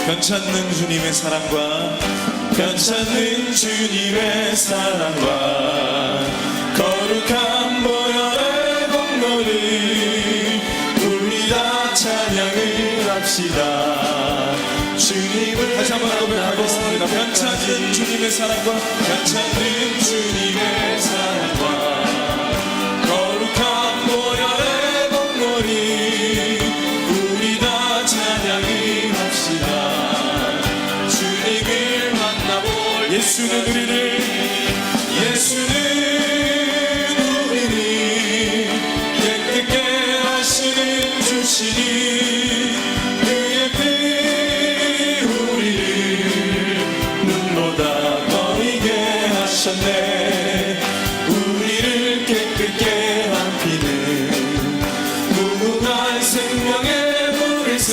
변찮는 주님의 사랑과 변찮는 주님의 사랑과 거룩한 보혈의 공로를 우리 다 찬양을 합시다. 주님을 다시 한번 고백하겠습니다. 변찮는 주님의 사랑과 변찮는 주님의 사랑과 거룩한 보혈의 공로를 우리 다 찬양을 합시다. 주님을 만나볼 예수는 우리를 깨끗게 하시는 주시니 그의 피 우리를 눈보다 거리게 하셨네. 우리를 깨끗게 한 피는 무궁한 생명의 물새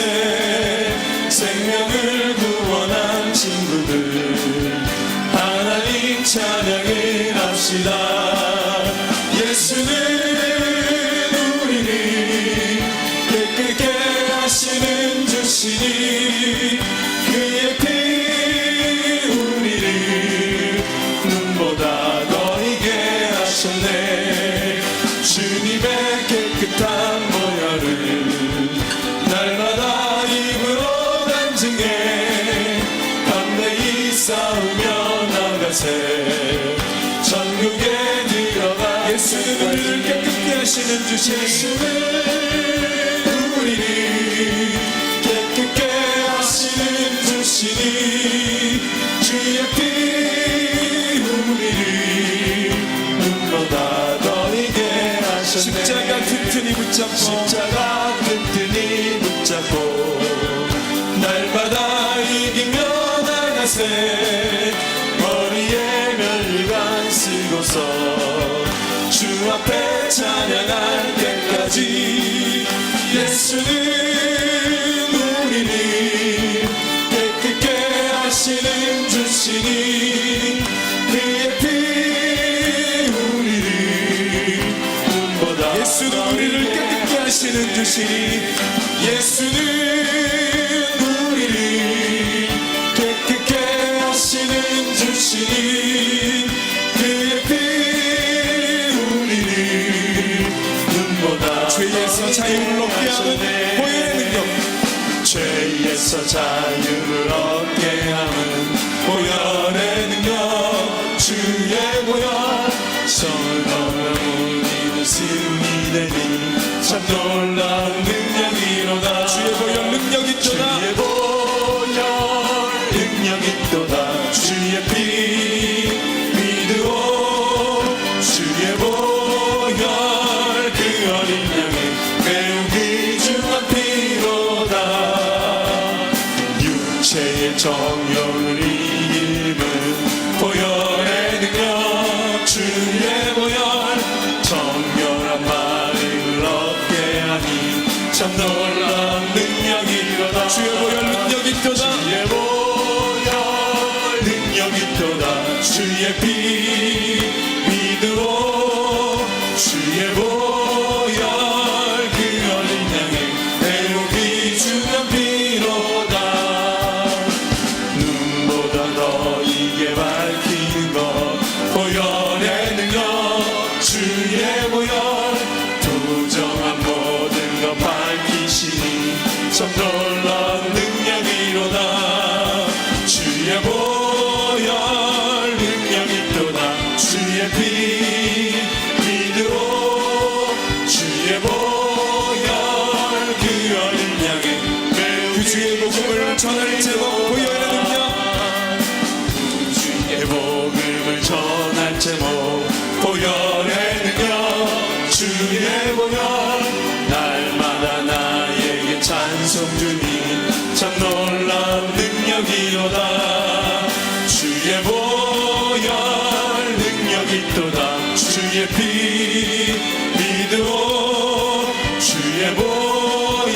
생명을 구원한 친구들 하나님 찬양을 합시다. 예수는 우리를 깨끗게 하시는 주시니 그의 피 우리를 눈보다 거리게 하셨네. 주님의 깨끗한 보혈을 날마다 입으로 간증해 담대히 싸우며 나가세. 천국에 들어가 예수는 우리를 깨끗게 하시는 주시니 예수는 우리를 깨끗게 하시는 주시니 주의 피 우리를 눈보다 거리게 하셨네. 십자가 튼튼히 붙잡고 날마다 이기며 나가세. 머리에 멸류관 쓰고서 주 앞에 찬양할 때까지 예수는 우리를 깨끗게 하시는 주시니 그의 피 우리를 눈보다 예수는 우리를 깨끗게 하시는 주시니 예수는 우리를 깨끗게 하시는 주시니 그의 피 우리를 눈보다 죄에서 자유를 얻게 하는 보혈의 능력 죄에서 자유를 얻게 하는 보혈의 능력 주의 보혈 성을 넘어 우리는 승리 되니 참 놀라운 능력이로다. 주의 보혈 능력 있도다. 주의 보혈 능력 있도다. 주의 피 믿으오. 주의 보혈 그 어린 양의 매우 귀중한 피로다. 육체의 정욕을 이김은 보혈의 능력 주의 보혈 정결한 마음을 얻게 하니 참 놀라운 능력이로다. 주의 보혈 능력 있도다. 주의 보혈 능력 있도다. 주의 피 믿으오. 주의 보혈 그 어린 양의 매우 귀중한 피로다. 눈보다 더 이게 밝히는 것 보혈의 능력 주의 보혈 부정한 모든 것 밝히시니 참 놀라운 능력이로다. 주의 보혈 능력 있도다. 주의 피 믿으오. 주의 보혈 그 어린 양의 매우 주의 복음을 전할 제목 보혈의 능력 주의 복음을 전할 제목 보혈의 능력 주의 보혈 날마다 나에게 찬송 주니 참 놀라운 능력이로다. 주의 보혈 능력 있도다. 주의 피 믿으오. 주의 보혈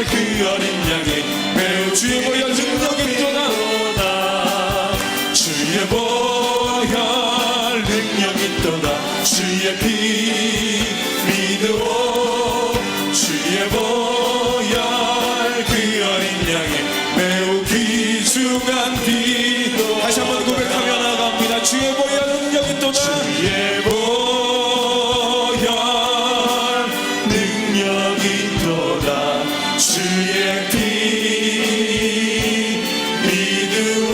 그 어린 양의 매우 주의 보혈 능력 있도다. 주의 보혈 능력 있도다. 주의 피 믿으오. 주의 보혈 그 어린 양의 매우 주간 비도 다시 한번 고백하며 나갑니다. 주의 보혈 능력이 또다. 주의 보혈 능력이 또다. 주의 피 믿으오.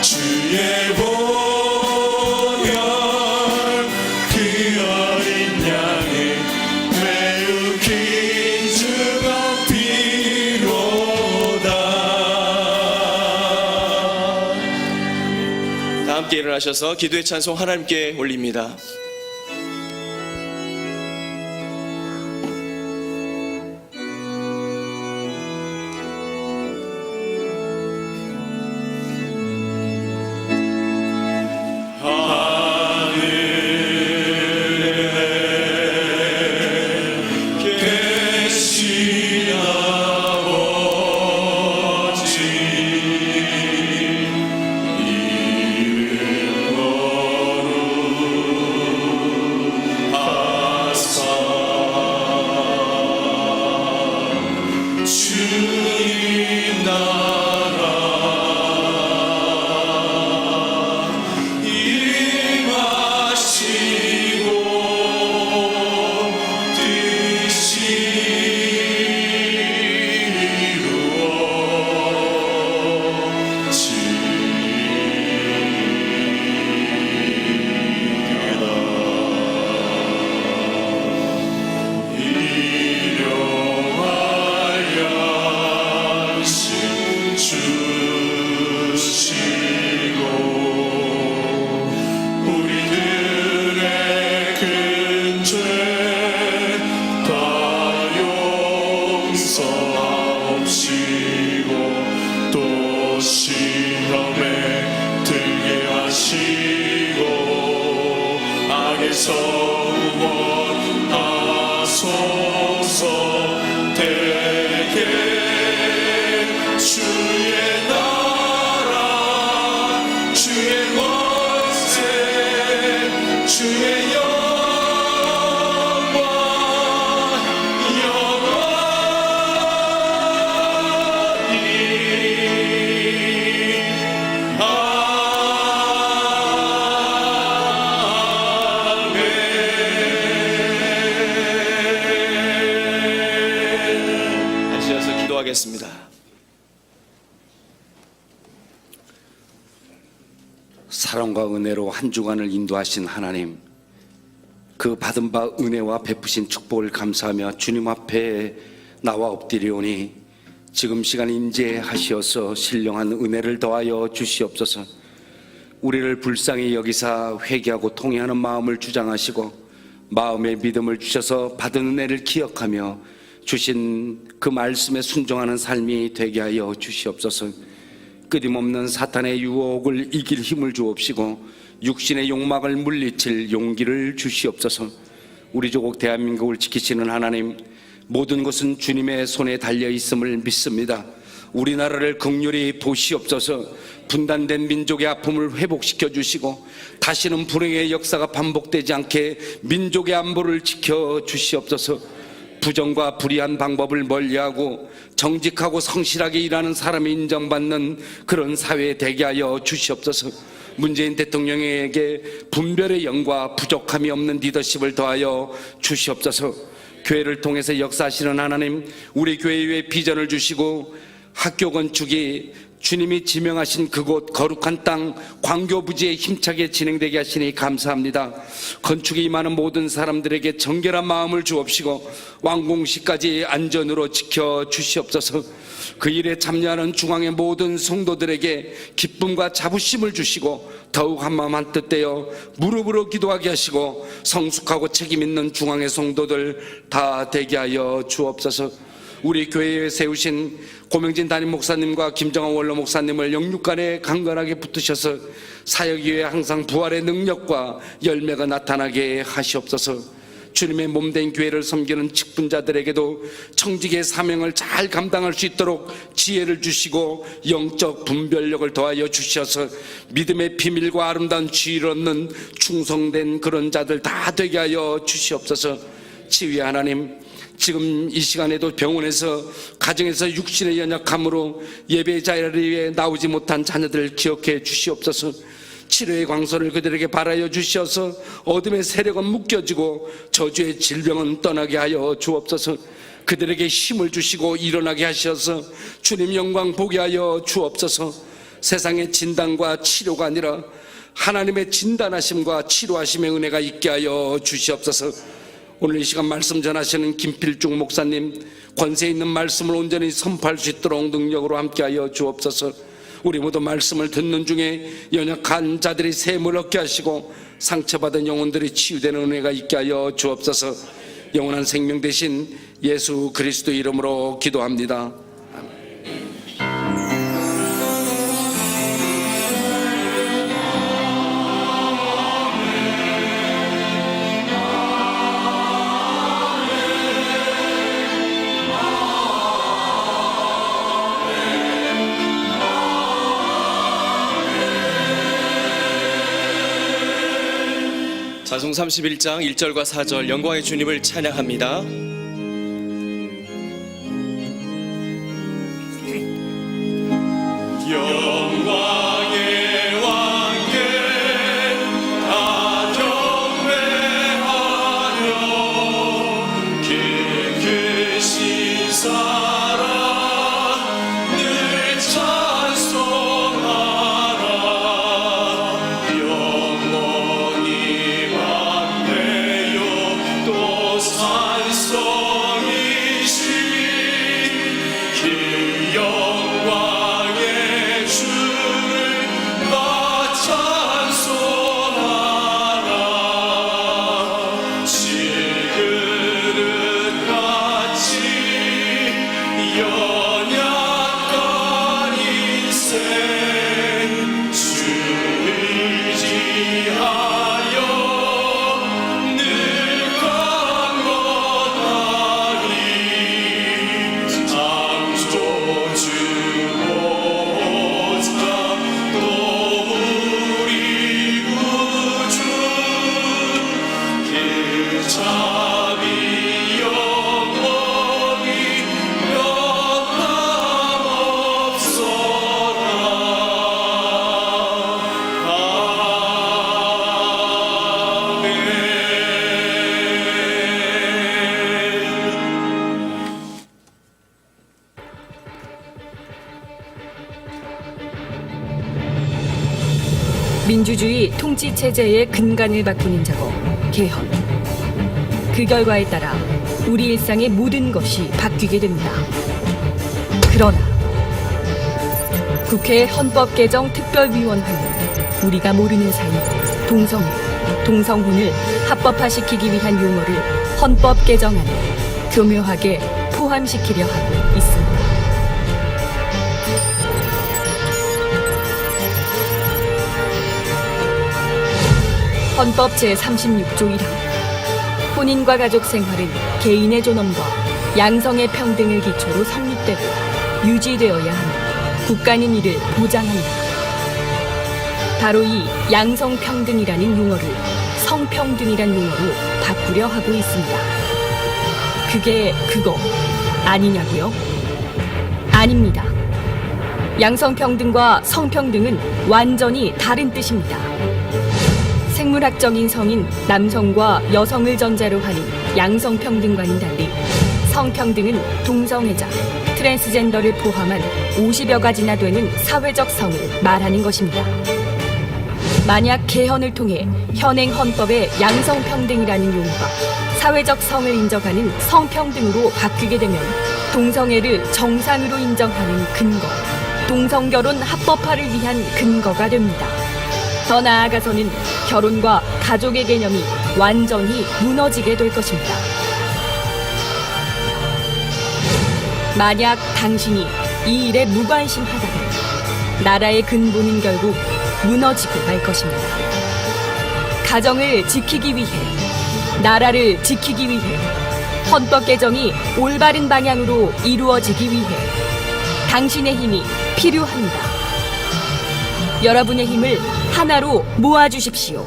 주의 보혈 그 어린 양의 매우 긴 주간 피로다. 다 함께 일어나셔서 기도의 찬송 하나님께 올립니다. 계신 아버지 이름 거룩하사 주님 나라 임하시고 시험에 들게 하시고 악에서 구원하소서. 되게 주의 나라 주의 권세 주의 영광 앉으셔서 기도하겠습니다. 사랑과 은혜로 한 주간을 인도하신 하나님, 그 받은 바 은혜와 베푸신 축복을 감사하며 주님 앞에 나와 엎드리오니 지금 시간 임재하시어서 신령한 은혜를 더하여 주시옵소서. 우리를 불쌍히 여기사 회개하고 통회하는 마음을 주장하시고 마음의 믿음을 주셔서 받은 은혜를 기억하며 주신 그 말씀에 순종하는 삶이 되게 하여 주시옵소서. 끊임없는 사탄의 유혹을 이길 힘을 주옵시고 육신의 욕망을 물리칠 용기를 주시옵소서. 우리 조국 대한민국을 지키시는 하나님, 모든 것은 주님의 손에 달려 있음을 믿습니다. 우리나라를 긍휼히 보시옵소서. 분단된 민족의 아픔을 회복시켜 주시고 다시는 불행의 역사가 반복되지 않게 민족의 안보를 지켜 주시옵소서. 부정과 불의한 방법을 멀리하고 정직하고 성실하게 일하는 사람이 인정받는 그런 사회에 되게 하여 주시옵소서. 문재인 대통령에게 분별의 영과 부족함이 없는 리더십을 더하여 주시옵소서. 교회를 통해서 역사하시는 하나님, 우리 교회 위에 비전을 주시고 학교 건축이 주님이 지명하신 그곳 거룩한 땅 광교부지에 힘차게 진행되게 하시니 감사합니다. 건축에 임하는 모든 사람들에게 정결한 마음을 주옵시고 완공시까지 안전으로 지켜주시옵소서. 그 일에 참여하는 중앙의 모든 성도들에게 기쁨과 자부심을 주시고 더욱 한마음 한뜻 되어 무릎으로 기도하게 하시고 성숙하고 책임있는 중앙의 성도들 다 되게 하여 주옵소서. 우리 교회에 세우신 고명진 담임 목사님과 김정환 원로 목사님을 영육간에 강건하게 붙으셔서 사역 이후에 항상 부활의 능력과 열매가 나타나게 하시옵소서. 주님의 몸된 교회를 섬기는 직분자들에게도 청직의 사명을 잘 감당할 수 있도록 지혜를 주시고 영적 분별력을 더하여 주셔서 믿음의 비밀과 아름다운 지혜를 얻는 충성된 그런 자들 다 되게 하여 주시옵소서. 지휘 하나님, 지금 이 시간에도 병원에서 가정에서 육신의 연약함으로 예배 자리에 나오지 못한 자녀들 기억해 주시옵소서. 치료의 광선을 그들에게 발하여 주시어서 어둠의 세력은 묶여지고 저주의 질병은 떠나게 하여 주옵소서. 그들에게 힘을 주시고 일어나게 하셔서 주님 영광 보게 하여 주옵소서. 세상의 진단과 치료가 아니라 하나님의 진단하심과 치료하심의 은혜가 있게 하여 주시옵소서. 오늘 이 시간 말씀 전하시는 김필중 목사님 권세 있는 말씀을 온전히 선포할 수 있도록 능력으로 함께하여 주옵소서. 우리 모두 말씀을 듣는 중에 연약한 자들이 샘을 얻게 하시고 상처받은 영혼들이 치유되는 은혜가 있게 하여 주옵소서. 영원한 생명 되신 예수 그리스도 이름으로 기도합니다. 찬송 31장 1절과 4절 영광의 주님을 찬양합니다. 영광의 왕께 다 경배하며 길 크신 사랑 늘 찬송하라. 영원히 만대요 또 산성이신 그 영광의 주를 나 찬송하라. 질그릇같이 연약한 인생 주 의지하여 늘 강건하리. 창조주보자 또 우리 구주 그 자비 영원히 아멘. 민주주의 통치 체제의 근간을 바꾸는 작업, 개헌. 그 결과에 따라 우리 일상의 모든 것이 바뀌게 됩니다. 그러나 국회 헌법개정특별위원회는 우리가 모르는 사이 동성혼을 합법화시키기 위한 용어를 헌법 개정안에 교묘하게 포함시키려 하고 있습니다. 헌법 제36조 1항 혼인과 가족 생활은 개인의 존엄과 양성의 평등을 기초로 성립되고 유지되어야 하며 국가는 이를 보장한다. 바로 이 양성평등이라는 용어를 성평등이란 용어로 바꾸려 하고 있습니다. 그게 그거 아니냐고요? 아닙니다. 양성평등과 성평등은 완전히 다른 뜻입니다. 생물학적인 성인 남성과 여성을 전제로 하는 양성평등과는 달리 성평등은 동성애자, 트랜스젠더를 포함한 50여 가지나 되는 사회적 성을 말하는 것입니다. 만약 개헌을 통해 현행 헌법의 양성평등이라는 용어가 사회적 성을 인정하는 성평등으로 바뀌게 되면 동성애를 정상으로 인정하는 근거, 동성결혼 합법화를 위한 근거가 됩니다. 더 나아가서는 결혼과 가족의 개념이 완전히 무너지게 될 것입니다. 만약 당신이 이 일에 무관심하다면 나라의 근본은 결국 무너지고 말 것입니다. 가정을 지키기 위해, 나라를 지키기 위해, 헌법 개정이 올바른 방향으로 이루어지기 위해 당신의 힘이 필요합니다. 여러분의 힘을 하나로 모아주십시오.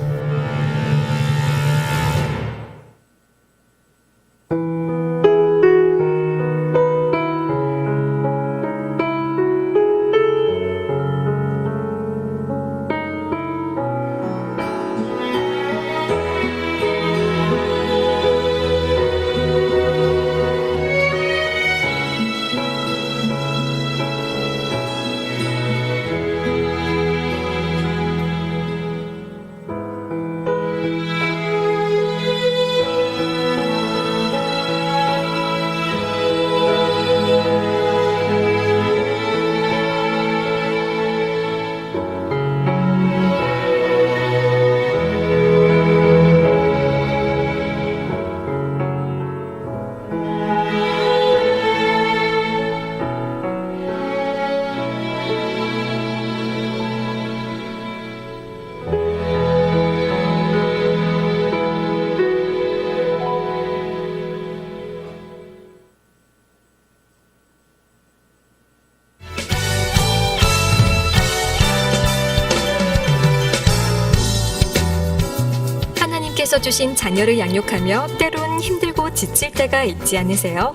하나님께서 주신 자녀를 양육하며 때론 힘들고 지칠 때가 있지 않으세요?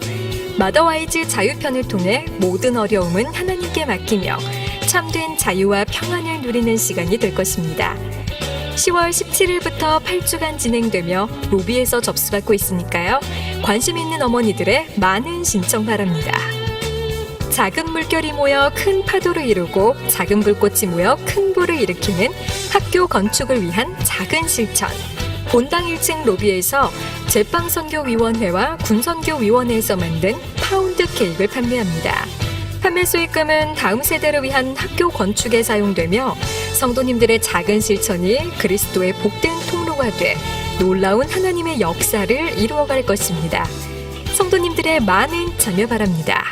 마더와이즈 자유편을 통해 모든 어려움은 하나님께 맡기며 참된 자유와 평안을 누리는 시간이 될 것입니다. 10월 17일부터 8주간 진행되며 로비에서 접수받고 있으니까요. 관심 있는 어머니들의 많은 신청 바랍니다. 작은 물결이 모여 큰 파도를 이루고 작은 불꽃이 모여 큰 불을 일으키는 학교 건축을 위한 작은 실천. 본당 1층 로비에서 제빵선교위원회와 군선교위원회에서 만든 파운드 케이크를 판매합니다. 판매 수익금은 다음 세대를 위한 학교 건축에 사용되며 성도님들의 작은 실천이 그리스도의 복된 통로가 돼 놀라운 하나님의 역사를 이루어갈 것입니다. 성도님들의 많은 참여 바랍니다.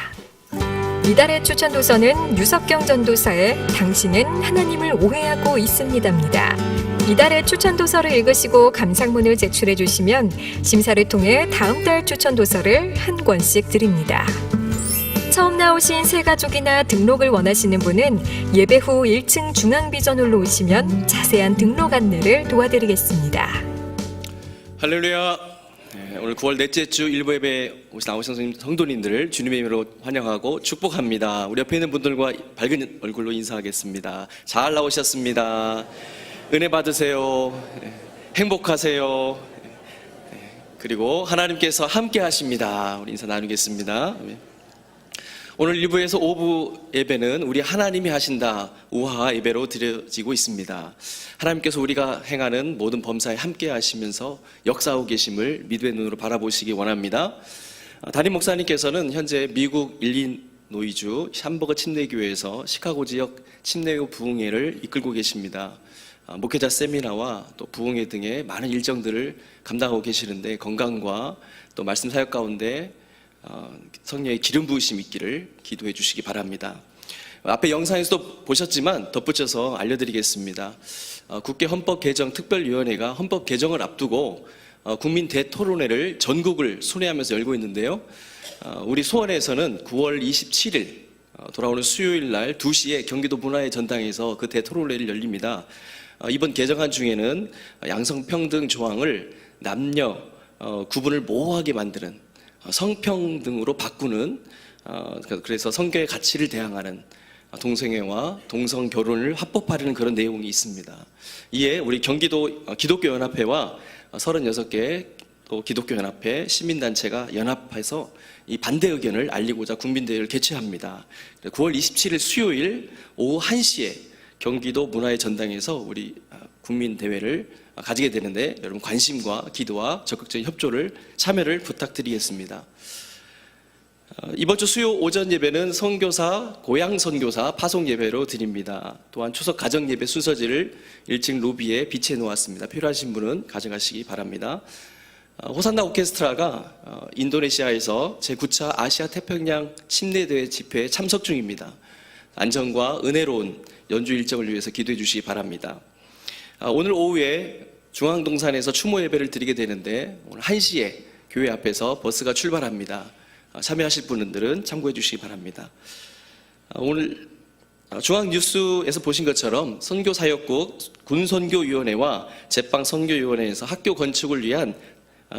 이달의 추천 도서는 유석경 전도사의 당신은 하나님을 오해하고 있습니다입니다. 이달의 추천 도서를 읽으시고 감상문을 제출해 주시면 심사를 통해 다음 달 추천 도서를 한 권씩 드립니다. 처음 나오신 새가족이나 등록을 원하시는 분은 예배 후 1층 중앙비전홀로 오시면 자세한 등록 안내를 도와드리겠습니다. 할렐루야. 오늘 9월 넷째 주 일부 예배 나오신 성도님들을 주님의 이름으로 환영하고 축복합니다. 우리 옆에 있는 분들과 밝은 얼굴로 인사하겠습니다. 잘 나오셨습니다. 은혜 받으세요. 행복하세요. 그리고 하나님께서 함께 하십니다. 우리 인사 나누겠습니다. 오늘 1부에서 5부 예배는 우리 하나님이 하신다 우화 예배로 드려지고 있습니다. 하나님께서 우리가 행하는 모든 범사에 함께 하시면서 역사하고 계심을 믿음의 눈으로 바라보시기 원합니다. 담임 목사님께서는 현재 미국 일리노이주 샴버거 침례교회에서 시카고 지역 침례교 부흥회를 이끌고 계십니다. 목회자 세미나와 또 부흥회 등의 많은 일정들을 감당하고 계시는데 건강과 또 말씀 사역 가운데 성령의 기름 부으심이 있기를 기도해 주시기 바랍니다. 앞에 영상에서도 보셨지만 덧붙여서 알려드리겠습니다. 국회 헌법개정특별위원회가 헌법 개정을 앞두고 국민 대토론회를 전국을 순회하면서 열고 있는데요. 우리 수원에서는 9월 27일 돌아오는 수요일 날 2시에 경기도 문화의 전당에서 그 대토론회를 열립니다. 이번 개정안 중에는 양성평등 조항을 남녀 구분을 모호하게 만드는 성평등으로 바꾸는 그래서 성경의 가치를 대항하는 동성애와 동성 결혼을 합법화하는 그런 내용이 있습니다. 이에 우리 경기도 기독교연합회와 36개 또 기독교연합회 시민단체가 연합해서 이 반대 의견을 알리고자 국민대회를 개최합니다. 9월 27일 수요일 오후 1시에 경기도 문화의 전당에서 우리 국민대회를 가지게 되는데 여러분 관심과 기도와 적극적인 협조를 참여를 부탁드리겠습니다. 이번 주 수요 오전 예배는 선교사, 고향 선교사 파송 예배로 드립니다. 또한 추석 가정 예배 순서지를 1층 로비에 비치해 놓았습니다. 필요하신 분은 가져가시기 바랍니다. 호산나 오케스트라가 인도네시아에서 제9차 아시아 태평양 침례대회 집회에 참석 중입니다. 안전과 은혜로운 연주 일정을 위해서 기도해 주시기 바랍니다. 오늘 오후에 중앙동산에서 추모 예배를 드리게 되는데 오늘 1시에 교회 앞에서 버스가 출발합니다. 참여하실 분들은 참고해 주시기 바랍니다. 오늘 중앙뉴스에서 보신 것처럼 선교사역국 군선교위원회와 제빵선교위원회에서 학교 건축을 위한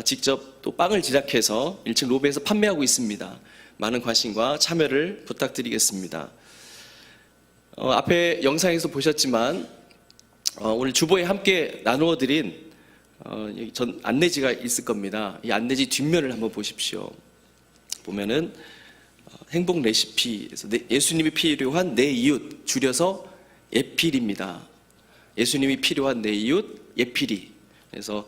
직접 또 빵을 제작해서 1층 로비에서 판매하고 있습니다. 많은 관심과 참여를 부탁드리겠습니다. 앞에 영상에서 보셨지만 오늘 주보에 함께 나누어 드린 전 안내지가 있을 겁니다. 이 안내지 뒷면을 한번 보십시오. 보면은 행복 레시피에서 예수님이 필요한 내 이웃 줄여서 예필입니다. 예수님이 필요한 내 이웃 예필이. 그래서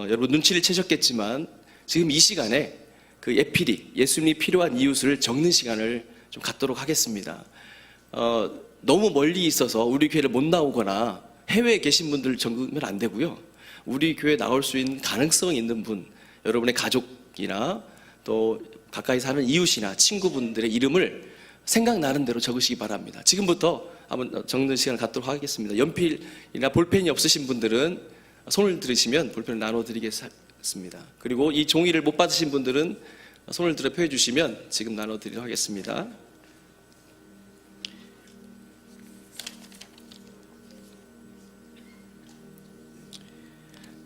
여러분 눈치를 채셨겠지만 지금 이 시간에 그 예필이 예수님이 필요한 이웃을 적는 시간을 좀 갖도록 하겠습니다. 너무 멀리 있어서 우리 교회를 못 나오거나 해외에 계신 분들 적으면 안 되고요. 우리 교회에 나올 수 있는 가능성 있는 분, 여러분의 가족이나 또 가까이 사는 이웃이나 친구분들의 이름을 생각나는 대로 적으시기 바랍니다. 지금부터 한번 적는 시간을 갖도록 하겠습니다. 연필이나 볼펜이 없으신 분들은 손을 들으시면 볼펜을 나눠드리겠습니다. 그리고 이 종이를 못 받으신 분들은 손을 들어 펴해 주시면 지금 나눠드리도록 하겠습니다.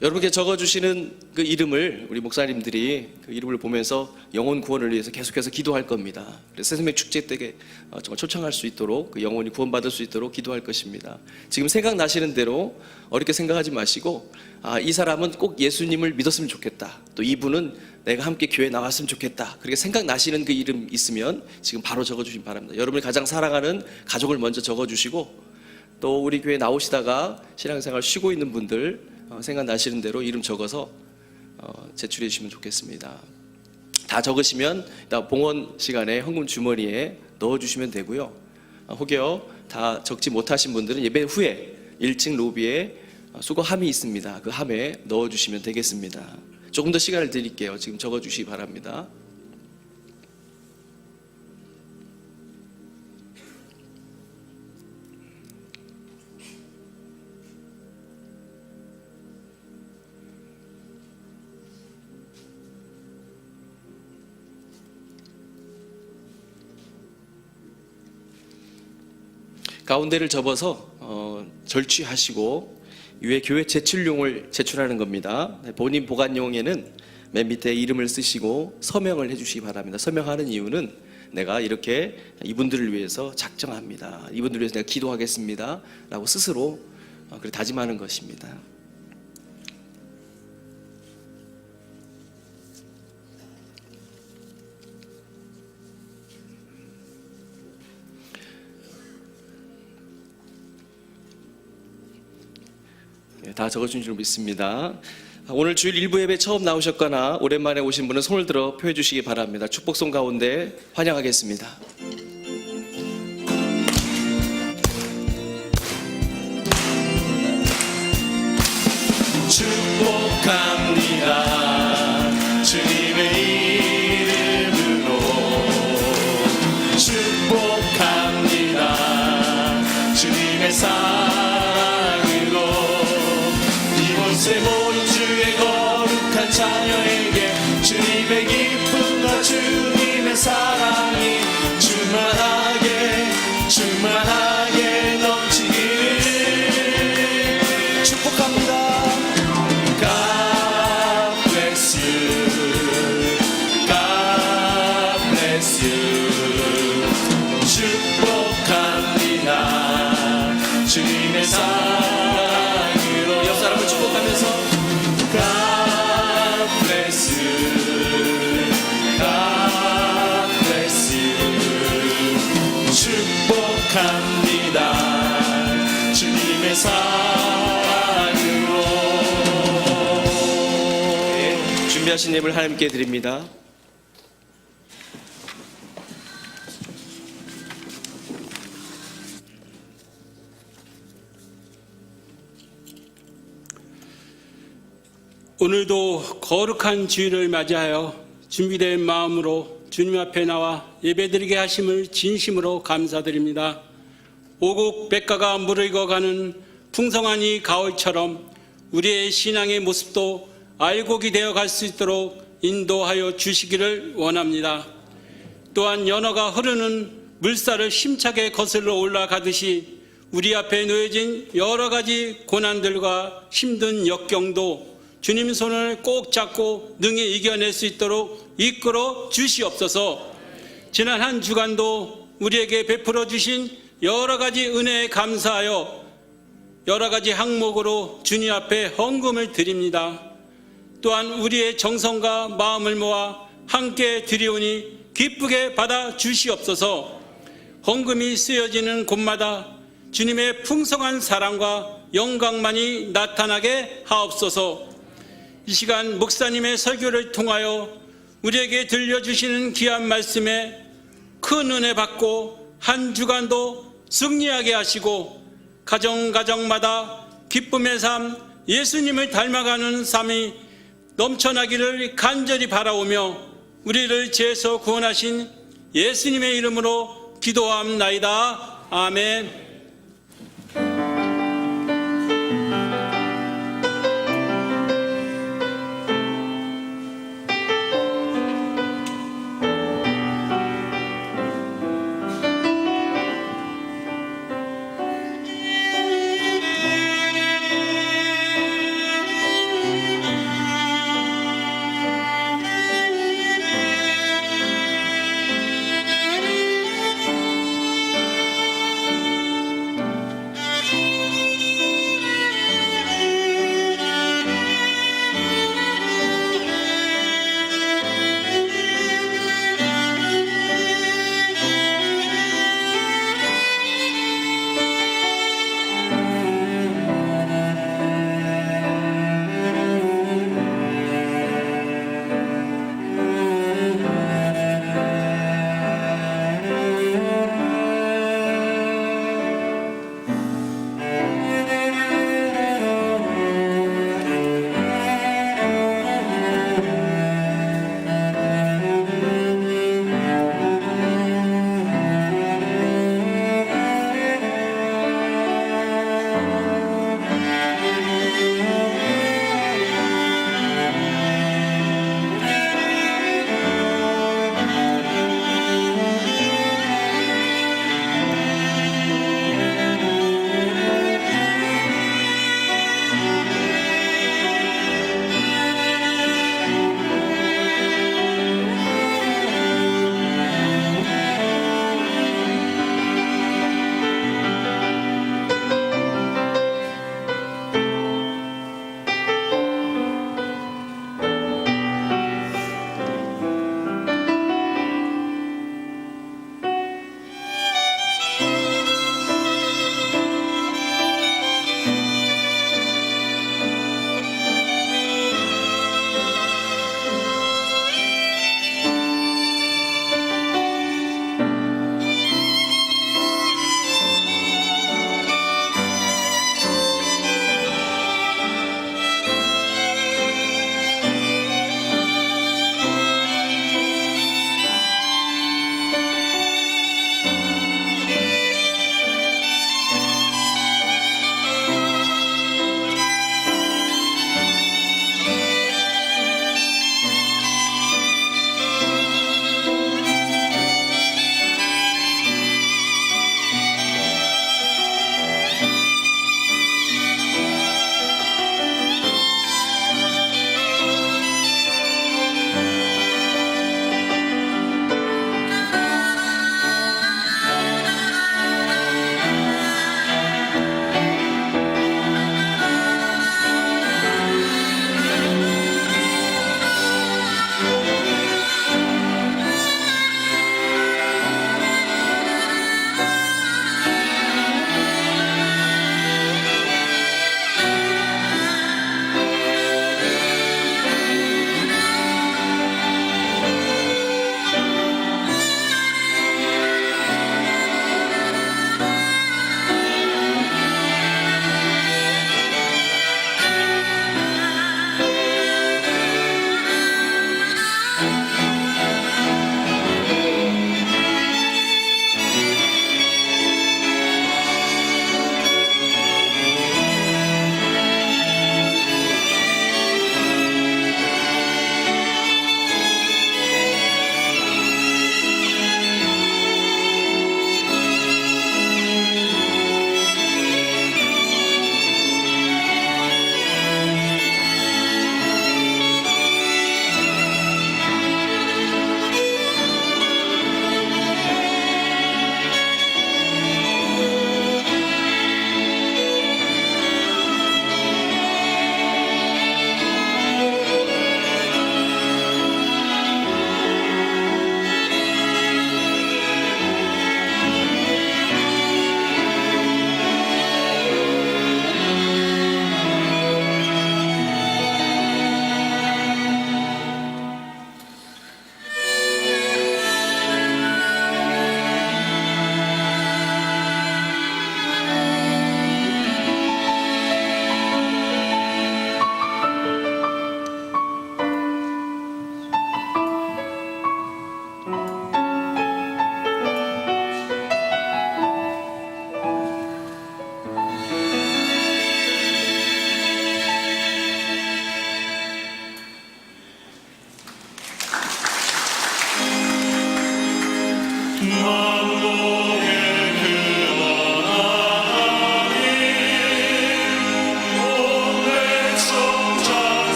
여러분께 적어주시는 그 이름을 우리 목사님들이 그 이름을 보면서 영혼 구원을 위해서 계속해서 기도할 겁니다. 그래서 새생명 축제 때 정말 초청할 수 있도록 그 영혼이 구원받을 수 있도록 기도할 것입니다. 지금 생각나시는 대로 어렵게 생각하지 마시고 이 사람은 꼭 예수님을 믿었으면 좋겠다. 또 이분은 내가 함께 교회 나왔으면 좋겠다. 그렇게 생각나시는 그 이름 있으면 지금 바로 적어주시기 바랍니다. 여러분이 가장 사랑하는 가족을 먼저 적어주시고 또 우리 교회 나오시다가 신앙생활 쉬고 있는 분들 생각나시는 대로 이름 적어서 제출해 주시면 좋겠습니다. 다 적으시면 이따 봉헌 시간에 헌금 주머니에 넣어주시면 되고요. 혹여 다 적지 못하신 분들은 예배 후에 1층 로비에 수거함이 있습니다. 그 함에 넣어주시면 되겠습니다. 조금 더 시간을 드릴게요. 지금 적어주시기 바랍니다. 가운데를 접어서 절취하시고 위에 교회 제출용을 제출하는 겁니다. 본인 보관용에는 맨 밑에 이름을 쓰시고 서명을 해주시기 바랍니다. 서명하는 이유는 내가 이렇게 이분들을 위해서 작정합니다. 이분들을 위해서 내가 기도하겠습니다. 라고 스스로 그렇게 다짐하는 것입니다. 다 적어준 줄 믿습니다. 오늘 주일 일부 예배 처음 나오셨거나 오랜만에 오신 분은 손을 들어 표해 주시기 바랍니다. 축복송 가운데 환영하겠습니다. 축복합니다. 주님의 이름으로 축복합니다. 주님의 사랑으로 이곳에 모인 주의 거룩한 자녀에게 주님의 기쁨과 주님의 사랑이 충만하게 넘치기를 축복합니다. God bless you. God bless you. 축복합니다. 주님의 사랑으로 옆 사람을 축복하면서 God bless you. God bless you. 축복합니다. 주님의 사랑으로. 준비하신 예물 하나님께 드립니다. 오늘도 거룩한 주일을 맞이하여 준비된 마음으로 주님 앞에 나와 예배드리게 하심을 진심으로 감사드립니다. 오곡 백가가 무르익어가는 풍성한 이 가을처럼 우리의 신앙의 모습도 알곡이 되어갈 수 있도록 인도하여 주시기를 원합니다. 또한 연어가 흐르는 물살을 힘차게 거슬러 올라가듯이 우리 앞에 놓여진 여러 가지 고난들과 힘든 역경도 주님 손을 꼭 잡고 능히 이겨낼 수 있도록 이끌어 주시옵소서. 지난 한 주간도 우리에게 베풀어 주신 여러 가지 은혜에 감사하여 여러 가지 항목으로 주님 앞에 헌금을 드립니다. 또한 우리의 정성과 마음을 모아 함께 드리오니 기쁘게 받아 주시옵소서. 헌금이 쓰여지는 곳마다 주님의 풍성한 사랑과 영광만이 나타나게 하옵소서. 이 시간 목사님의 설교를 통하여 우리에게 들려주시는 귀한 말씀에 큰 은혜 받고 한 주간도 승리하게 하시고 가정마다 기쁨의 삶, 예수님을 닮아가는 삶이 넘쳐나기를 간절히 바라오며 우리를 죄에서 구원하신 예수님의 이름으로 기도함나이다. 아멘.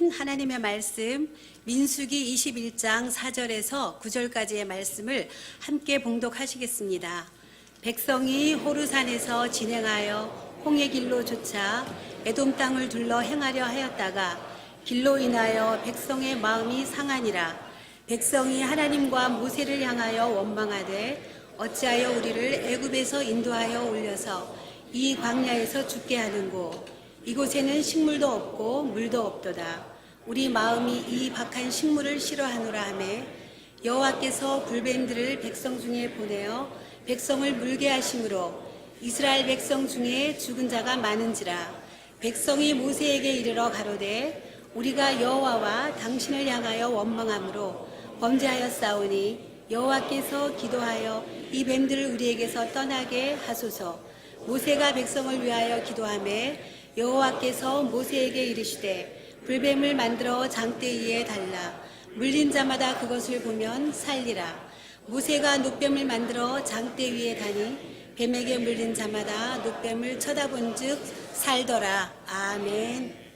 주신 하나님의 말씀 민수기 21장 4절에서 9절까지의 말씀을 함께 봉독하시겠습니다. 백성이 호르산에서 진행하여 홍해 길로 쫓아 에돔 땅을 둘러 행하려 하였다가 길로 인하여 백성의 마음이 상하니라. 백성이 하나님과 모세를 향하여 원망하되 어찌하여 우리를 애굽에서 인도하여 올려서 이 광야에서 죽게 하는고 이곳에는 식물도 없고 물도 없도다. 우리 마음이 이 박한 식물을 싫어하노라 하매 여호와께서 불뱀들을 백성 중에 보내어 백성을 물게 하심으로 이스라엘 백성 중에 죽은 자가 많은지라. 백성이 모세에게 이르러 가로되 우리가 여호와와 당신을 향하여 원망함으로 범죄하였사오니 여호와께서 기도하여 이 뱀들을 우리에게서 떠나게 하소서. 모세가 백성을 위하여 기도하매 여호와께서 모세에게 이르시되 불뱀을 만들어 장대 위에 달라. 물린 자마다 그것을 보면 살리라. 모세가 놋뱀을 만들어 장대 위에 다니 뱀에게 물린 자마다 놋뱀을 쳐다본 즉 살더라. 아멘.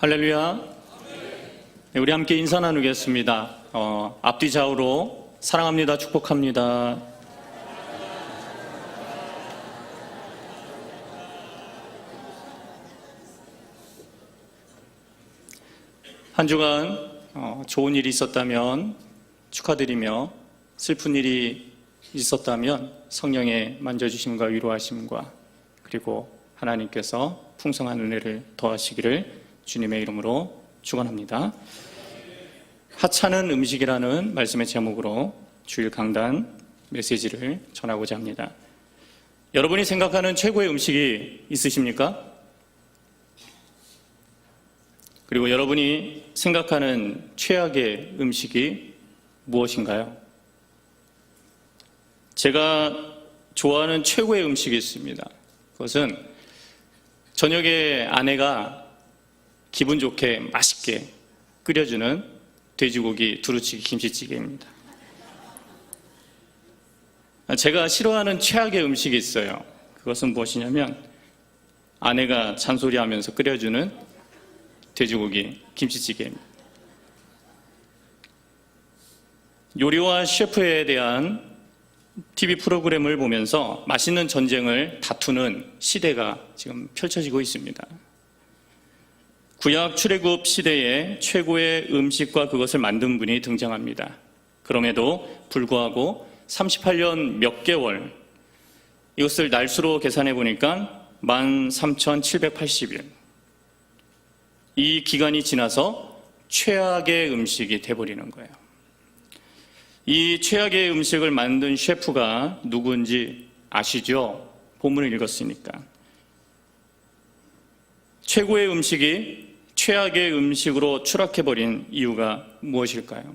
할렐루야. 네, 우리 함께 인사 나누겠습니다. 앞뒤 좌우로 사랑합니다, 축복합니다. 한 주간 좋은 일이 있었다면 축하드리며 슬픈 일이 있었다면 성령의 만져주심과 위로하심과 그리고 하나님께서 풍성한 은혜를 더하시기를 주님의 이름으로 축원합니다. 하찮은 음식이라는 말씀의 제목으로 주일 강단 메시지를 전하고자 합니다. 여러분이 생각하는 최고의 음식이 있으십니까? 그리고 여러분이 생각하는 최악의 음식이 무엇인가요? 제가 좋아하는 최고의 음식이 있습니다. 그것은 저녁에 아내가 기분 좋게 맛있게 끓여주는 돼지고기 두루치기 김치찌개입니다. 제가 싫어하는 최악의 음식이 있어요. 그것은 무엇이냐면 아내가 잔소리하면서 끓여주는 돼지고기 김치찌개입니다. 요리와 셰프에 대한 TV 프로그램을 보면서 맛있는 전쟁을 다투는 시대가 지금 펼쳐지고 있습니다. 구약 출애굽 시대에 최고의 음식과 그것을 만든 분이 등장합니다. 그럼에도 불구하고 38년 몇 개월, 이것을 날수로 계산해 보니까 13,780일. 이 기간이 지나서 최악의 음식이 돼버리는 거예요. 이 최악의 음식을 만든 셰프가 누구인지 아시죠? 본문을 읽었으니까. 최고의 음식이 최악의 음식으로 추락해버린 이유가 무엇일까요?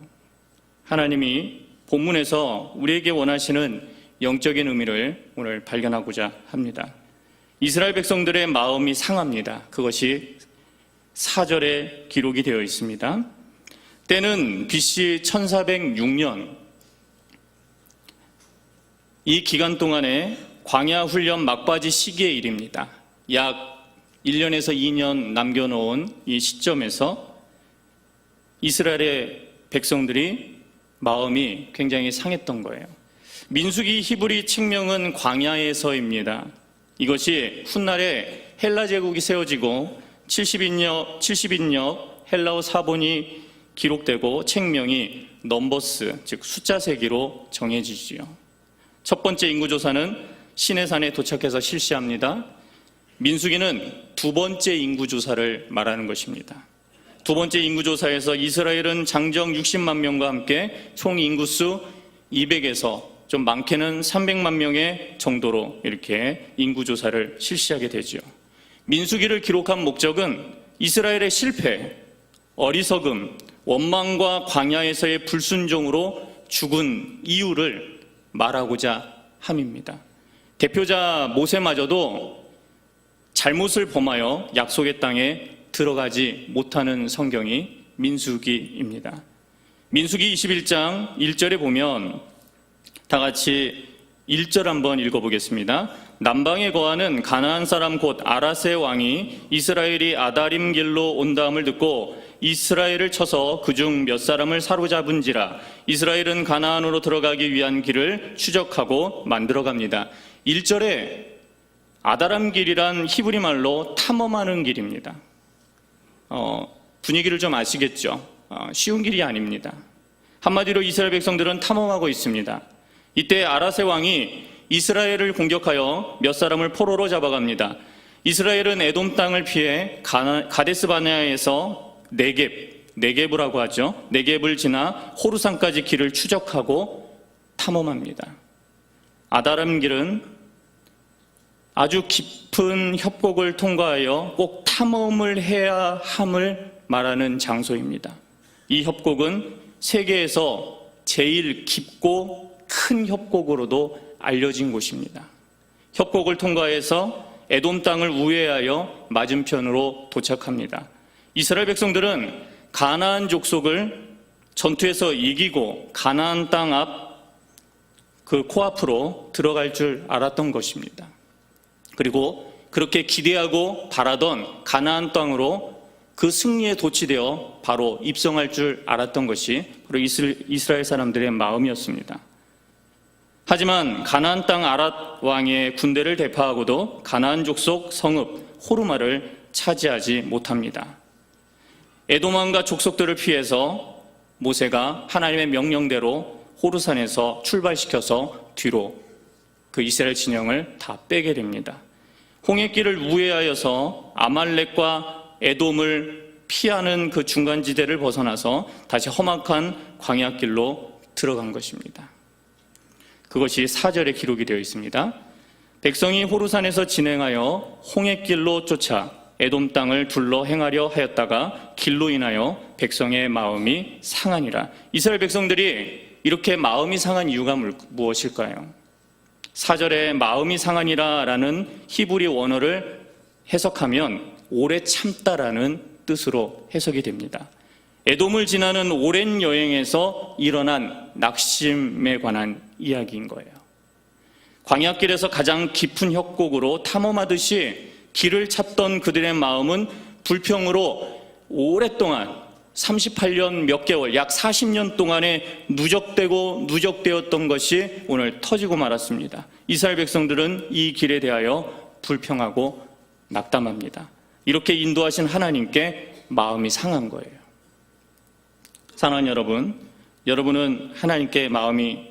하나님이 본문에서 우리에게 원하시는 영적인 의미를 오늘 발견하고자 합니다. 이스라엘 백성들의 마음이 상합니다. 그것이 4절에 기록이 되어 있습니다. 때는 BC 1406년, 이 기간 동안에 광야 훈련 막바지 시기의 일입니다. 약 1년에서 2년 남겨놓은 이 시점에서 이스라엘의 백성들이 마음이 굉장히 상했던 거예요. 민수기 히브리 책명은 광야에서입니다. 이것이 훗날에 헬라 제국이 세워지고 70인역 헬라어 사본이 기록되고 책명이 넘버스, 즉 숫자 세기로 정해지지요. 첫 번째 인구조사는 시내산에 도착해서 실시합니다. 민수기는 두 번째 인구조사를 말하는 것입니다. 두 번째 인구조사에서 이스라엘은 장정 60만 명과 함께 총 인구수 200에서 좀 많게는 300만 명의 정도로 이렇게 인구조사를 실시하게 되죠. 민수기를 기록한 목적은 이스라엘의 실패, 어리석음, 원망과 광야에서의 불순종으로 죽은 이유를 말하고자 함입니다. 대표자 모세마저도 잘못을 범하여 약속의 땅에 들어가지 못하는 성경이 민수기입니다. 민수기 21장 1절에 보면 다 같이 1절 한번 읽어보겠습니다. 남방에 거하는 가나안 사람 곧 아라세 왕이 이스라엘이 아다림 길로 온다함을 듣고 이스라엘을 쳐서 그중 몇 사람을 사로잡은지라. 이스라엘은 가나안으로 들어가기 위한 길을 추적하고 만들어갑니다. 1절에 아다람 길이란 히브리 말로 탐험하는 길입니다. 분위기를 좀 아시겠죠? 쉬운 길이 아닙니다. 한마디로 이스라엘 백성들은 탐험하고 있습니다. 이때 아라세 왕이 이스라엘을 공격하여 몇 사람을 포로로 잡아갑니다. 이스라엘은 에돔 땅을 피해 가데스 바네아에서 네겝이라고 하죠. 네겝을 지나 호르산까지 길을 추적하고 탐험합니다. 아다람 길은 아주 깊은 협곡을 통과하여 꼭 탐험을 해야 함을 말하는 장소입니다. 이 협곡은 세계에서 제일 깊고 큰 협곡으로도 알려진 곳입니다. 협곡을 통과해서 에돔 땅을 우회하여 맞은편으로 도착합니다. 이스라엘 백성들은 가나안 족속을 전투에서 이기고 가나안 땅 앞 그 코앞으로 들어갈 줄 알았던 것입니다. 그리고 그렇게 기대하고 바라던 가나안 땅으로 그 승리에 도취되어 바로 입성할 줄 알았던 것이 바로 이스라엘 사람들의 마음이었습니다. 하지만 가나안 땅 아랏 왕의 군대를 대파하고도 가나안 족속 성읍 호르마를 차지하지 못합니다. 에돔 왕과 족속들을 피해서 모세가 하나님의 명령대로 호르산에서 출발시켜서 뒤로 그 이스라엘 진영을 다 빼게 됩니다. 홍해길을 우회하여서 아말렉과 에돔을 피하는 그 중간지대를 벗어나서 다시 험악한 광야길로 들어간 것입니다. 그것이 4절에 기록이 되어 있습니다. 백성이 호르산에서 진행하여 홍해길로 쫓아 에돔 땅을 둘러 행하려 하였다가 길로 인하여 백성의 마음이 상하니라. 이스라엘 백성들이 이렇게 마음이 상한 이유가 무엇일까요? 4절에 마음이 상하니라 라는 히브리 원어를 해석하면 오래 참다라는 뜻으로 해석이 됩니다. 에돔을 지나는 오랜 여행에서 일어난 낙심에 관한 이야기인 거예요. 광야길에서 가장 깊은 협곡으로 탐험하듯이 길을 찾던 그들의 마음은 불평으로 오랫동안 38년 몇 개월, 약 40년 동안에 누적되었던 것이 오늘 터지고 말았습니다. 이스라엘 백성들은 이 길에 대하여 불평하고 낙담합니다. 이렇게 인도하신 하나님께 마음이 상한 거예요. 사랑하는 여러분, 여러분은 하나님께 마음이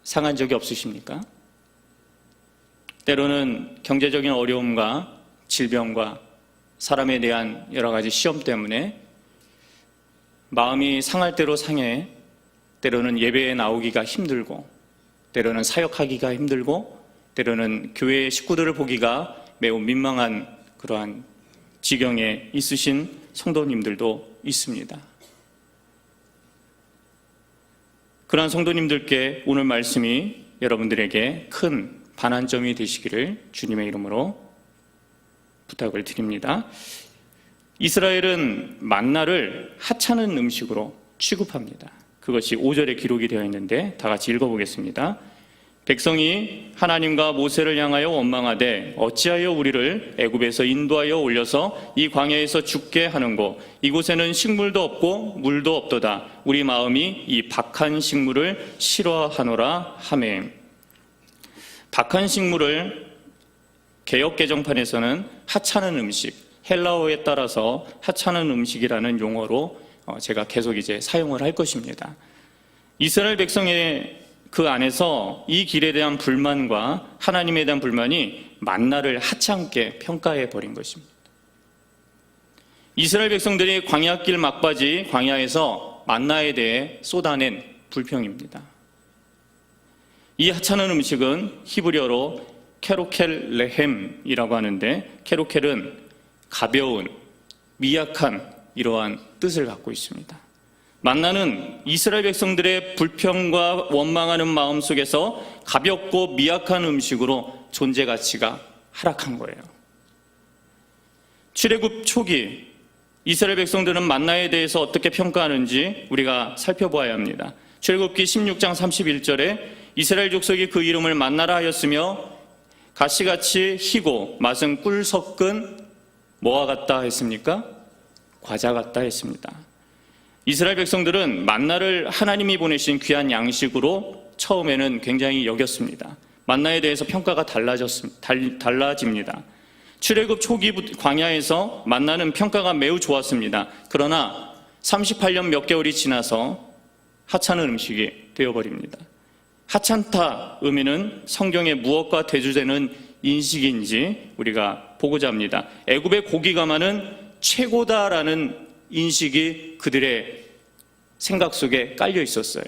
상한 적이 없으십니까? 때로는 경제적인 어려움과 질병과 사람에 대한 여러 가지 시험 때문에 마음이 상할 대로 상해 때로는 예배에 나오기가 힘들고 때로는 사역하기가 힘들고 때로는 교회의 식구들을 보기가 매우 민망한 그러한 지경에 있으신 성도님들도 있습니다. 그러한 성도님들께 오늘 말씀이 여러분들에게 큰 반환점이 되시기를 주님의 이름으로 부탁을 드립니다. 이스라엘은 만나를 하찮은 음식으로 취급합니다. 그것이 5절에 기록이 되어 있는데 다 같이 읽어보겠습니다. 백성이 하나님과 모세를 향하여 원망하되 어찌하여 우리를 애굽에서 인도하여 올려서 이 광야에서 죽게 하는고 이곳에는 식물도 없고 물도 없도다. 우리 마음이 이 박한 식물을 싫어하노라 하매. 박한 식물을 개역 개정판에서는 하찮은 음식, 헬라어에 따라서 하찮은 음식이라는 용어로 제가 계속 이제 사용을 할 것입니다. 이스라엘 백성의 그 안에서 이 길에 대한 불만과 하나님에 대한 불만이 만나를 하찮게 평가해 버린 것입니다. 이스라엘 백성들이 광야길 막바지 광야에서 만나에 대해 쏟아낸 불평입니다. 이 하찮은 음식은 히브리어로 케로켈 레헴이라고 하는데 케로켈은 가벼운, 미약한 이러한 뜻을 갖고 있습니다. 만나는 이스라엘 백성들의 불평과 원망하는 마음 속에서 가볍고 미약한 음식으로 존재 가치가 하락한 거예요. 출애굽 초기 이스라엘 백성들은 만나에 대해서 어떻게 평가하는지 우리가 살펴보아야 합니다. 출애굽기 16장 31절에 이스라엘 족속이 그 이름을 만나라 하였으며 가시같이 희고 맛은 꿀 섞은 뭐와 같다 했습니까? 과자 같다 했습니다. 이스라엘 백성들은 만나를 하나님이 보내신 귀한 양식으로 처음에는 굉장히 여겼습니다. 만나에 대해서 평가가 달라집니다. 출애굽 초기 광야에서 만나는 평가가 매우 좋았습니다. 그러나 38년 몇 개월이 지나서 하찮은 음식이 되어버립니다. 하찮다 의미는 성경에 무엇과 대조되는 인식인지 우리가 보고자 합니다. 애굽의 고기가마는 최고다라는 인식이 그들의 생각 속에 깔려 있었어요.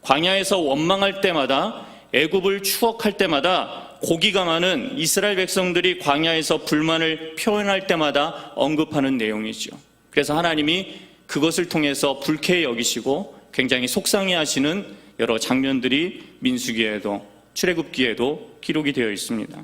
광야에서 원망할 때마다 애굽을 추억할 때마다 고기가마는 이스라엘 백성들이 광야에서 불만을 표현할 때마다 언급하는 내용이죠. 그래서 하나님이 그것을 통해서 불쾌히 여기시고 굉장히 속상해하시는 여러 장면들이 민수기에도 출애굽기에도 기록이 되어 있습니다.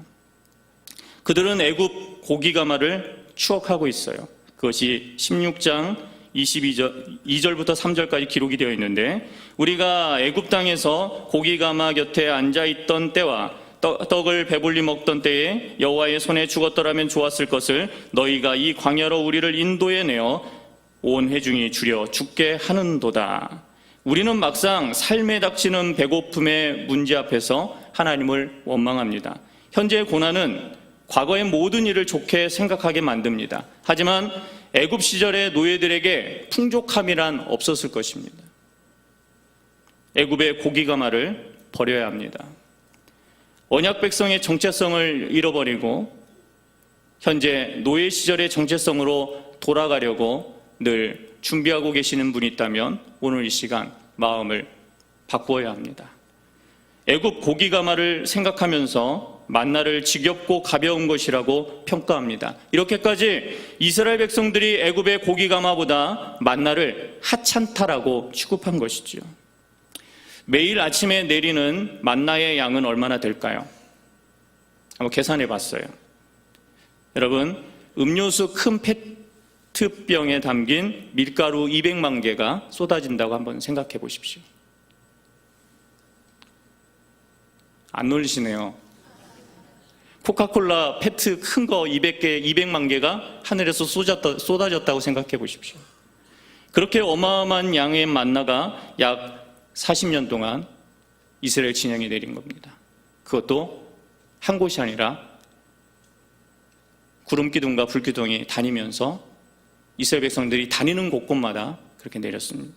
그들은 애굽 고기가마를 추억하고 있어요. 그것이 16장 2절부터 3절까지 기록이 되어 있는데 우리가 애굽 땅에서 고기가마 곁에 앉아있던 때와 떡을 배불리 먹던 때에 여호와의 손에 죽었더라면 좋았을 것을 너희가 이 광야로 우리를 인도해 내어 온 회중이 줄여 죽게 하는도다. 우리는 막상 삶에 닥치는 배고픔의 문제 앞에서 하나님을 원망합니다. 현재의 고난은 과거의 모든 일을 좋게 생각하게 만듭니다. 하지만 애굽 시절의 노예들에게 풍족함이란 없었을 것입니다. 애굽의 고기가마를 버려야 합니다. 언약 백성의 정체성을 잃어버리고 현재 노예 시절의 정체성으로 돌아가려고 늘 준비하고 계시는 분이 있다면 오늘 이 시간 마음을 바꾸어야 합니다. 애굽 고기가마를 생각하면서 만나를 지겹고 가벼운 것이라고 평가합니다. 이렇게까지 이스라엘 백성들이 애굽의 고기가마보다 만나를 하찮다라고 취급한 것이지요. 매일 아침에 내리는 만나의 양은 얼마나 될까요? 한번 계산해 봤어요. 여러분, 음료수 큰 페트병에 담긴 밀가루 200만 개가 쏟아진다고 한번 생각해 보십시오. 안 놀리시네요. 코카콜라 페트 큰 거 200개, 200만 개가 하늘에서 쏟아졌다고 생각해 보십시오. 그렇게 어마어마한 양의 만나가 약 40년 동안 이스라엘 진영에 내린 겁니다. 그것도 한 곳이 아니라 구름기둥과 불기둥이 다니면서 이스라엘 백성들이 다니는 곳곳마다 그렇게 내렸습니다.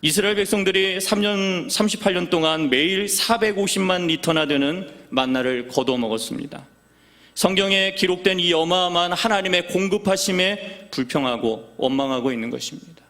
이스라엘 백성들이 38년 동안 매일 450만 리터나 되는 만나를 거둬 먹었습니다. 성경에 기록된 이 어마어마한 하나님의 공급하심에 불평하고 원망하고 있는 것입니다.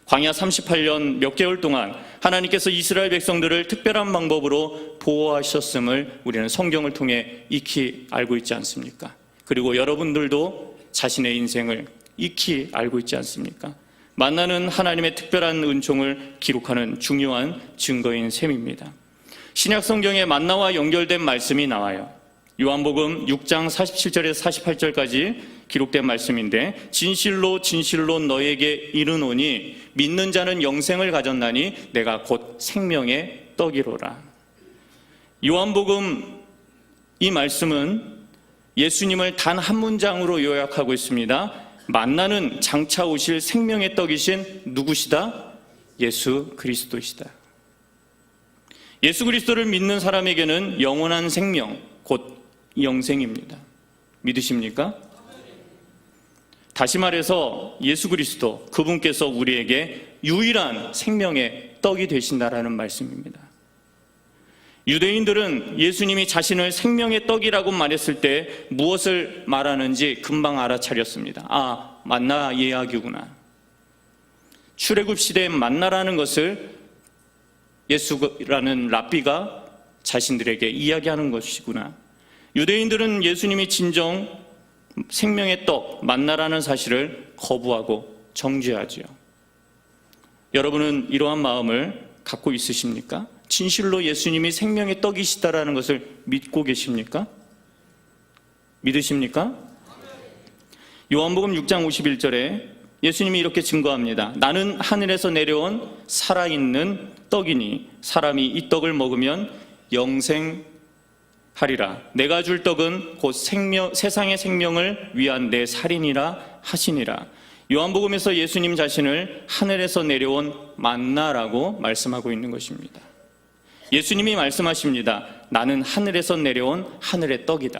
광야 38년 몇 개월 동안 하나님께서 이스라엘 백성들을 특별한 방법으로 보호하셨음을 우리는 성경을 통해 익히 알고 있지 않습니까? 그리고 여러분들도 자신의 인생을 익히 알고 있지 않습니까? 만나는 하나님의 특별한 은총을 기록하는 중요한 증거인 셈입니다. 신약 성경에 만나와 연결된 말씀이 나와요. 요한복음 6장 47절에서 48절까지 기록된 말씀인데, 진실로 진실로 너에게 이르노니 믿는 자는 영생을 가졌나니 내가 곧 생명의 떡이로라. 요한복음 이 말씀은 예수님을 단 한 문장으로 요약하고 있습니다. 만나는 장차 오실 생명의 떡이신 누구시다? 예수 그리스도시다. 예수 그리스도를 믿는 사람에게는 영원한 생명, 곧 영생입니다. 믿으십니까? 다시 말해서 예수 그리스도, 그분께서 우리에게 유일한 생명의 떡이 되신다라는 말씀입니다. 유대인들은 예수님이 자신을 생명의 떡이라고 말했을 때 무엇을 말하는지 금방 알아차렸습니다. 아, 만나 이야기구나. 출애굽 시대의 만나라는 것을 예수라는 랍비가 자신들에게 이야기하는 것이구나. 유대인들은 예수님이 진정 생명의 떡, 만나라는 사실을 거부하고 정죄하지요. 여러분은 이러한 마음을 갖고 있으십니까? 진실로 예수님이 생명의 떡이시다라는 것을 믿고 계십니까? 믿으십니까? 요한복음 6장 51절에 예수님이 이렇게 증거합니다. 나는 하늘에서 내려온 살아있는 떡이니 사람이 이 떡을 먹으면 영생하리라. 내가 줄 떡은 곧 세상의 생명을 위한 내 살이니라 하시니라. 요한복음에서 예수님 자신을 하늘에서 내려온 만나라고 말씀하고 있는 것입니다. 예수님이 말씀하십니다. 나는 하늘에서 내려온 하늘의 떡이다.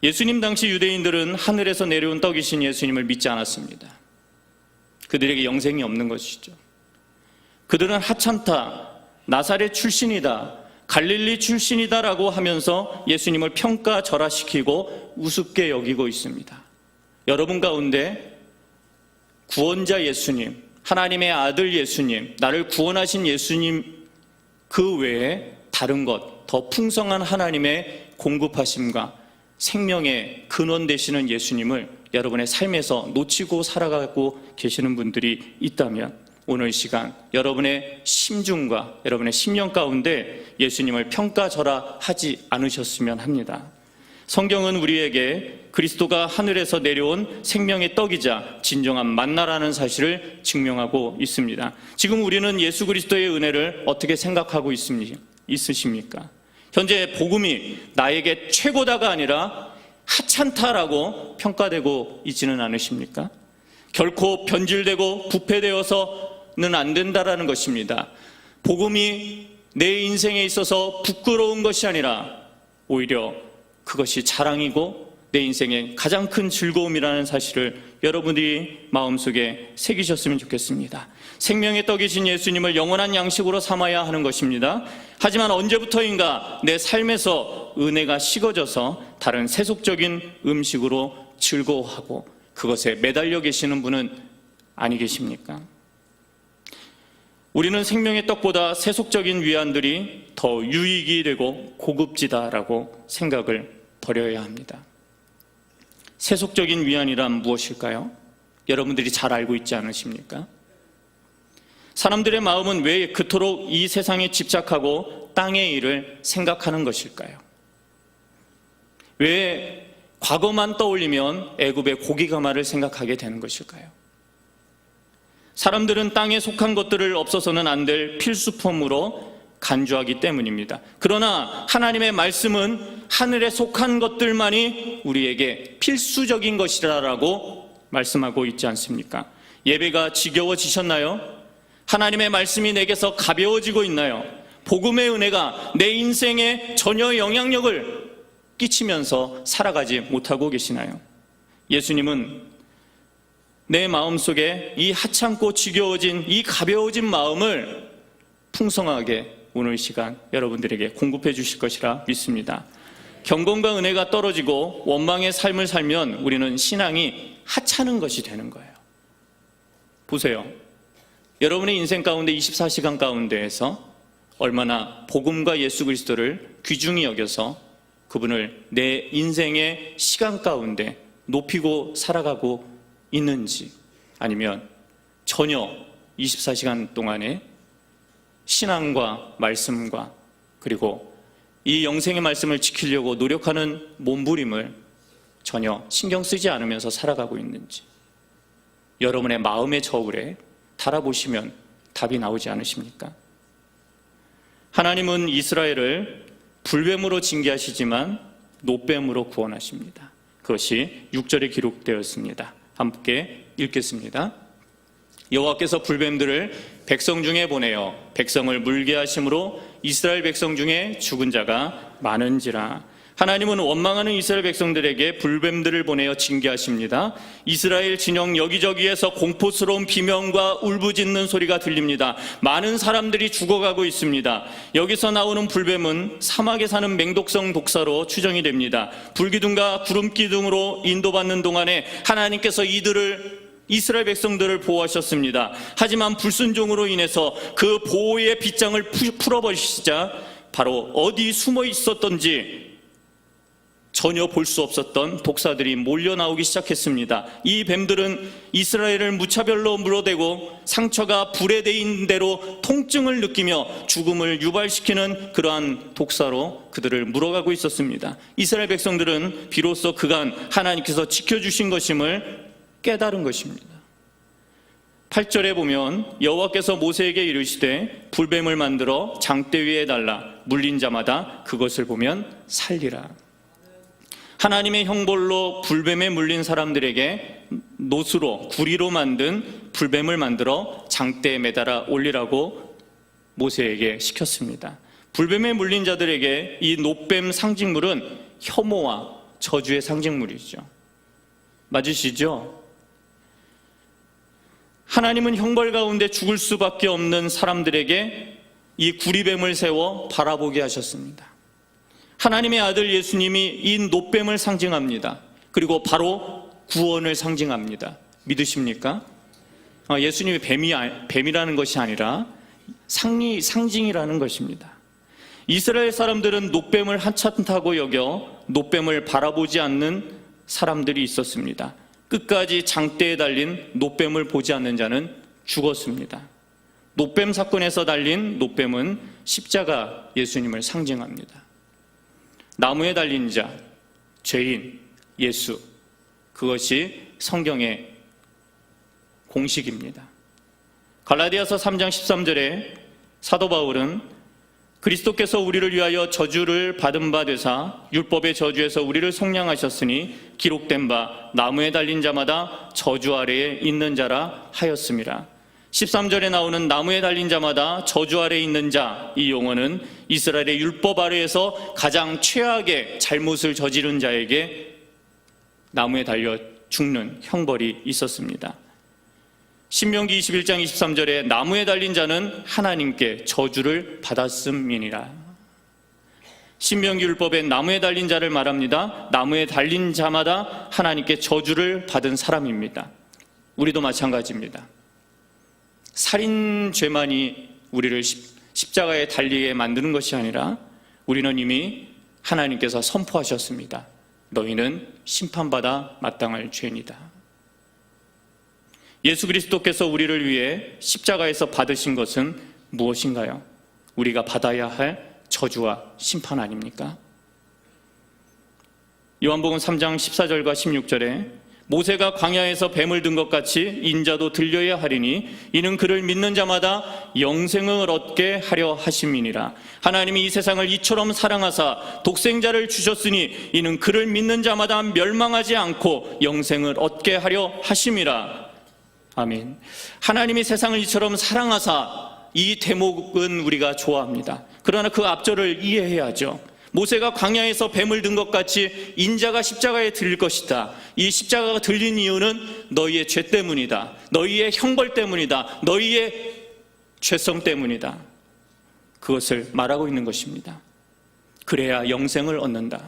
예수님 당시 유대인들은 하늘에서 내려온 떡이신 예수님을 믿지 않았습니다. 그들에게 영생이 없는 것이죠. 그들은 하찮다, 나사렛 출신이다, 갈릴리 출신이다라고 하면서 예수님을 평가절하시키고 우습게 여기고 있습니다. 여러분 가운데 구원자 예수님, 하나님의 아들 예수님, 나를 구원하신 예수님 그 외에 다른 것, 더 풍성한 하나님의 공급하심과 생명의 근원 되시는 예수님을 여러분의 삶에서 놓치고 살아가고 계시는 분들이 있다면 오늘 시간 여러분의 심중과 여러분의 심령 가운데 예수님을 평가절하하지 않으셨으면 합니다. 성경은 우리에게 그리스도가 하늘에서 내려온 생명의 떡이자 진정한 만나라는 사실을 증명하고 있습니다. 지금 우리는 예수 그리스도의 은혜를 어떻게 생각하고 있으십니까? 현재 복음이 나에게 최고다가 아니라 하찮다라고 평가되고 있지는 않으십니까? 결코 변질되고 부패되어서는 안 된다라는 것입니다. 복음이 내 인생에 있어서 부끄러운 것이 아니라 오히려 그것이 자랑이고 내 인생의 가장 큰 즐거움이라는 사실을 여러분들이 마음속에 새기셨으면 좋겠습니다. 생명의 떡이신 예수님을 영원한 양식으로 삼아야 하는 것입니다. 하지만 언제부터인가 내 삶에서 은혜가 식어져서 다른 세속적인 음식으로 즐거워하고 그것에 매달려 계시는 분은 아니 계십니까? 우리는 생명의 떡보다 세속적인 위안들이 더 유익이 되고 고급지다라고 생각을 버려야 합니다. 세속적인 위안이란 무엇일까요? 여러분들이 잘 알고 있지 않으십니까? 사람들의 마음은 왜 그토록 이 세상에 집착하고 땅의 일을 생각하는 것일까요? 왜 과거만 떠올리면 애굽의 고기가마를 생각하게 되는 것일까요? 사람들은 땅에 속한 것들을 없어서는 안 될 필수품으로 간주하기 때문입니다. 그러나 하나님의 말씀은 하늘에 속한 것들만이 우리에게 필수적인 것이라고 말씀하고 있지 않습니까? 예배가 지겨워지셨나요? 하나님의 말씀이 내게서 가벼워지고 있나요? 복음의 은혜가 내 인생에 전혀 영향력을 끼치면서 살아가지 못하고 계시나요? 예수님은 내 마음속에 이 하찮고 지겨워진 이 가벼워진 마음을 풍성하게 오늘 시간 여러분들에게 공급해 주실 것이라 믿습니다. 경건과 은혜가 떨어지고 원망의 삶을 살면 우리는 신앙이 하찮은 것이 되는 거예요. 보세요. 여러분의 인생 가운데 24시간 가운데에서 얼마나 복음과 예수 그리스도를 귀중히 여겨서 그분을 내 인생의 시간 가운데 높이고 살아가고 있는지, 아니면 전혀 24시간 동안에 신앙과 말씀과 그리고 이 영생의 말씀을 지키려고 노력하는 몸부림을 전혀 신경 쓰지 않으면서 살아가고 있는지, 여러분의 마음의 저울에 달아보시면 답이 나오지 않으십니까? 하나님은 이스라엘을 불뱀으로 징계하시지만 노뱀으로 구원하십니다. 그것이 6절에 기록되었습니다. 함께 읽겠습니다. 여호와께서 불뱀들을 백성 중에 보내어 백성을 물게 하심으로 이스라엘 백성 중에 죽은 자가 많은지라. 하나님은 원망하는 이스라엘 백성들에게 불뱀들을 보내어 징계하십니다. 이스라엘 진영 여기저기에서 공포스러운 비명과 울부짖는 소리가 들립니다. 많은 사람들이 죽어가고 있습니다. 여기서 나오는 불뱀은 사막에 사는 맹독성 독사로 추정이 됩니다. 불기둥과 구름기둥으로 인도받는 동안에 하나님께서 이스라엘 백성들을 보호하셨습니다. 하지만 불순종으로 인해서 그 보호의 빗장을 풀어버리시자 바로 어디 숨어 있었던지 전혀 볼 수 없었던 독사들이 몰려 나오기 시작했습니다. 이 뱀들은 이스라엘을 무차별로 물어대고 상처가 불에 데인 대로 통증을 느끼며 죽음을 유발시키는 그러한 독사로 그들을 물어가고 있었습니다. 이스라엘 백성들은 비로소 그간 하나님께서 지켜주신 것임을 깨달은 것입니다. 8절에 보면 여호와께서 모세에게 이르시되 불뱀을 만들어 장대 위에 달라 물린 자마다 그것을 보면 살리라. 하나님의 형벌로 불뱀에 물린 사람들에게 노수로 구리로 만든 불뱀을 만들어 장대에 매달아 올리라고 모세에게 시켰습니다. 불뱀에 물린 자들에게 이 노뱀 상징물은 혐오와 저주의 상징물이죠. 맞으시죠? 하나님은 형벌 가운데 죽을 수밖에 없는 사람들에게 이 구리뱀을 세워 바라보게 하셨습니다. 하나님의 아들 예수님이 이 노뱀을 상징합니다. 그리고 바로 구원을 상징합니다. 믿으십니까? 예수님이 뱀이라는 것이 아니라 상징이라는 것입니다. 이스라엘 사람들은 노뱀을 하찮다고 여겨 노뱀을 바라보지 않는 사람들이 있었습니다. 끝까지 장대에 달린 노뱀을 보지 않는 자는 죽었습니다. 노뱀 사건에서 달린 노뱀은 십자가 예수님을 상징합니다. 나무에 달린 자, 죄인, 예수, 그것이 성경의 공식입니다. 갈라디아서 3장 13절에 사도 바울은 그리스도께서 우리를 위하여 저주를 받은 바 되사 율법의 저주에서 우리를 속량하셨으니 기록된 바 나무에 달린 자마다 저주 아래에 있는 자라 하였음이라. 13절에 나오는 나무에 달린 자마다 저주 아래에 있는 자, 이 용어는 이스라엘의 율법 아래에서 가장 최악의 잘못을 저지른 자에게 나무에 달려 죽는 형벌이 있었습니다. 신명기 21장 23절에 나무에 달린 자는 하나님께 저주를 받았음이니라. 신명기 율법에 나무에 달린 자를 말합니다. 나무에 달린 자마다 하나님께 저주를 받은 사람입니다. 우리도 마찬가지입니다. 살인죄만이 우리를 십자가에 달리게 만드는 것이 아니라 우리는 이미 하나님께서 선포하셨습니다. 너희는 심판받아 마땅할 죄인이다. 예수 그리스도께서 우리를 위해 십자가에서 받으신 것은 무엇인가요? 우리가 받아야 할 저주와 심판 아닙니까? 요한복음 3장 14절과 16절에 모세가 광야에서 뱀을 든 것 같이 인자도 들려야 하리니 이는 그를 믿는 자마다 영생을 얻게 하려 하심이니라. 하나님이 이 세상을 이처럼 사랑하사 독생자를 주셨으니 이는 그를 믿는 자마다 멸망하지 않고 영생을 얻게 하려 하심이라. 아멘. 하나님이 세상을 이처럼 사랑하사, 이 대목은 우리가 좋아합니다. 그러나 그 앞절을 이해해야죠. 모세가 광야에서 뱀을 든 것 같이 인자가 십자가에 들릴 것이다. 이 십자가가 들린 이유는 너희의 죄 때문이다. 너희의 형벌 때문이다. 너희의 죄성 때문이다. 그것을 말하고 있는 것입니다. 그래야 영생을 얻는다.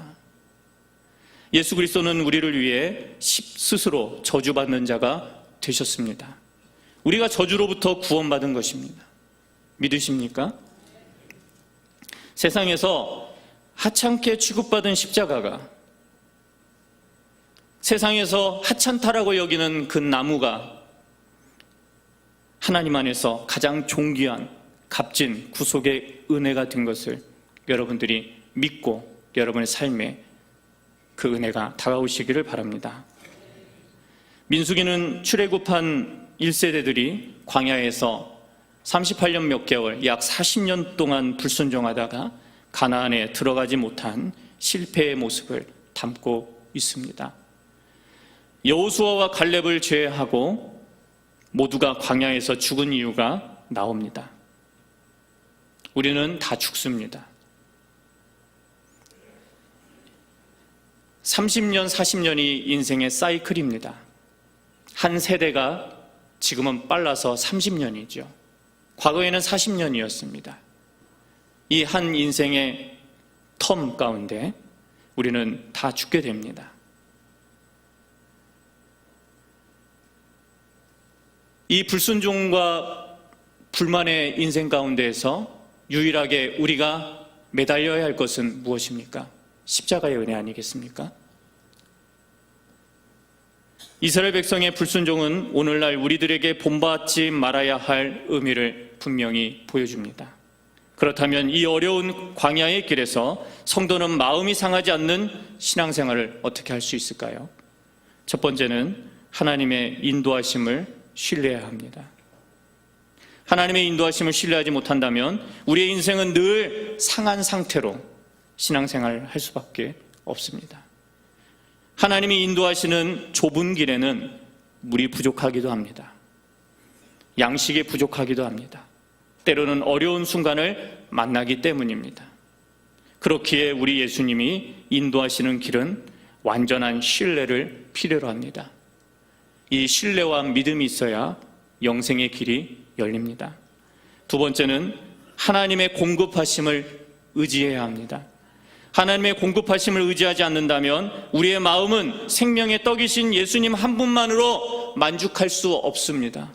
예수 그리스도는 우리를 위해 스스로 저주받는 자가 되셨습니다. 우리가 저주로부터 구원받은 것입니다. 믿으십니까? 세상에서 하찮게 취급받은 십자가가, 세상에서 하찮다라고 여기는 그 나무가 하나님 안에서 가장 존귀한 값진 구속의 은혜가 된 것을 여러분들이 믿고 여러분의 삶에 그 은혜가 다가오시기를 바랍니다. 민수기는 출애굽한 1세대들이 광야에서 38년 몇 개월, 약 40년 동안 불순종하다가 가나안에 들어가지 못한 실패의 모습을 담고 있습니다. 여호수아와 갈렙을 제외하고 모두가 광야에서 죽은 이유가 나옵니다. 우리는 다 죽습니다. 30년, 40년이 인생의 사이클입니다. 한 세대가 지금은 빨라서 30년이죠. 과거에는 40년이었습니다. 이 한 인생의 텀 가운데 우리는 다 죽게 됩니다. 이 불순종과 불만의 인생 가운데에서 유일하게 우리가 매달려야 할 것은 무엇입니까? 십자가의 은혜 아니겠습니까? 이스라엘 백성의 불순종은 오늘날 우리들에게 본받지 말아야 할 의미를 분명히 보여줍니다. 그렇다면 이 어려운 광야의 길에서 성도는 마음이 상하지 않는 신앙생활을 어떻게 할 수 있을까요? 첫 번째는 하나님의 인도하심을 신뢰해야 합니다. 하나님의 인도하심을 신뢰하지 못한다면 우리의 인생은 늘 상한 상태로 신앙생활을 할 수밖에 없습니다. 하나님이 인도하시는 좁은 길에는 물이 부족하기도 합니다. 양식이 부족하기도 합니다. 때로는 어려운 순간을 만나기 때문입니다. 그렇기에 우리 예수님이 인도하시는 길은 완전한 신뢰를 필요로 합니다. 이 신뢰와 믿음이 있어야 영생의 길이 열립니다. 두 번째는 하나님의 공급하심을 의지해야 합니다. 하나님의 공급하심을 의지하지 않는다면 우리의 마음은 생명의 떡이신 예수님 한 분만으로 만족할 수 없습니다.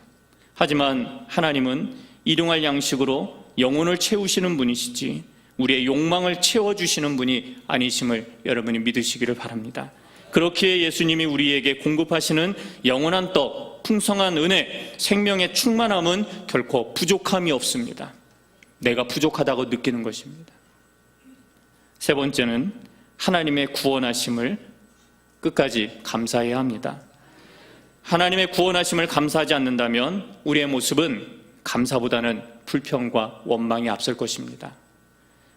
하지만 하나님은 일용할 양식으로 영혼을 채우시는 분이시지 우리의 욕망을 채워주시는 분이 아니심을 여러분이 믿으시기를 바랍니다. 그렇기에 예수님이 우리에게 공급하시는 영원한 떡, 풍성한 은혜, 생명의 충만함은 결코 부족함이 없습니다. 내가 부족하다고 느끼는 것입니다. 세 번째는 하나님의 구원하심을 끝까지 감사해야 합니다. 하나님의 구원하심을 감사하지 않는다면 우리의 모습은 감사보다는 불평과 원망이 앞설 것입니다.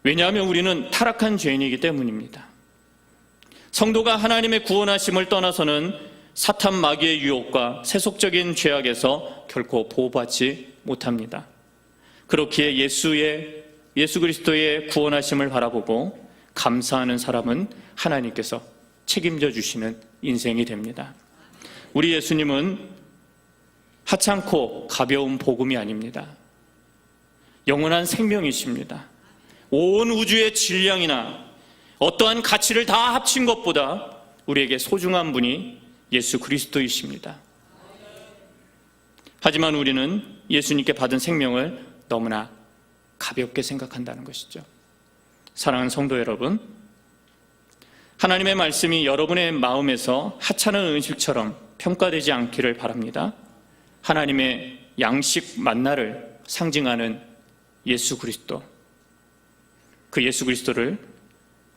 왜냐하면 우리는 타락한 죄인이기 때문입니다. 성도가 하나님의 구원하심을 떠나서는 사탄 마귀의 유혹과 세속적인 죄악에서 결코 보호받지 못합니다. 그렇기에 예수 그리스도의 구원하심을 바라보고 감사하는 사람은 하나님께서 책임져 주시는 인생이 됩니다. 우리 예수님은 하찮고 가벼운 복음이 아닙니다. 영원한 생명이십니다. 온 우주의 질량이나 어떠한 가치를 다 합친 것보다 우리에게 소중한 분이 예수 그리스도이십니다. 하지만 우리는 예수님께 받은 생명을 너무나 가볍게 생각한다는 것이죠. 사랑하는 성도 여러분, 하나님의 말씀이 여러분의 마음에서 하찮은 음식처럼 평가되지 않기를 바랍니다. 하나님의 양식 만나를 상징하는 예수 그리스도, 그 예수 그리스도를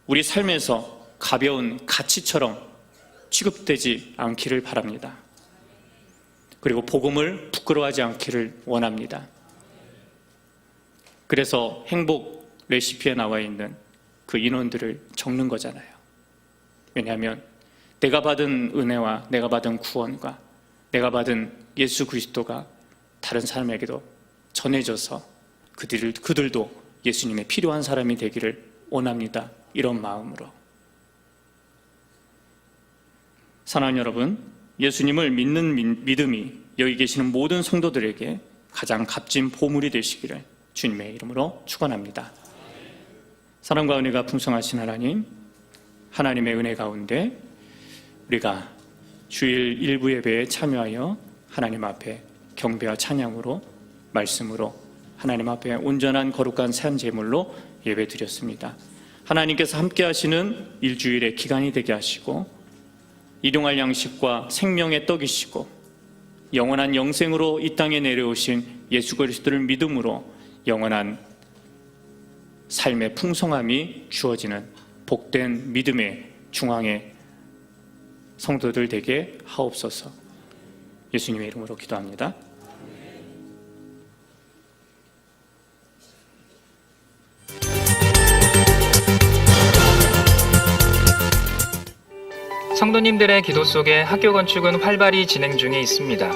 우리 삶에서 가벼운 가치처럼 취급되지 않기를 바랍니다. 그리고 복음을 부끄러워하지 않기를 원합니다. 그래서 행복 레시피에 나와 있는 그 인원들을 적는 거잖아요. 왜냐하면 내가 받은 은혜와 내가 받은 구원과 내가 받은 예수 그리스도가 다른 사람에게도 전해져서 그들도 예수님의 필요한 사람이 되기를 원합니다. 이런 마음으로. 사랑하는 여러분, 예수님을 믿는 믿음이 여기 계시는 모든 성도들에게 가장 값진 보물이 되시기를 주님의 이름으로 축원합니다. 사랑과 은혜가 풍성하신 하나님, 하나님의 은혜 가운데 우리가 주일 일부 예배에 참여하여 하나님 앞에 경배와 찬양으로 말씀으로 하나님 앞에 온전한 거룩한 산 제물로 예배 드렸습니다. 하나님께서 함께 하시는 일주일의 기간이 되게 하시고 일용할 양식과 생명의 떡이시고 영원한 영생으로 이 땅에 내려오신 예수 그리스도를 믿음으로 영원한 삶의 풍성함이 주어지는 복된 믿음의 중앙의 성도들 되게 하옵소서. 예수님의 이름으로 기도합니다. 성도님들의 기도 속에 학교 건축은 활발히 진행 중에 있습니다.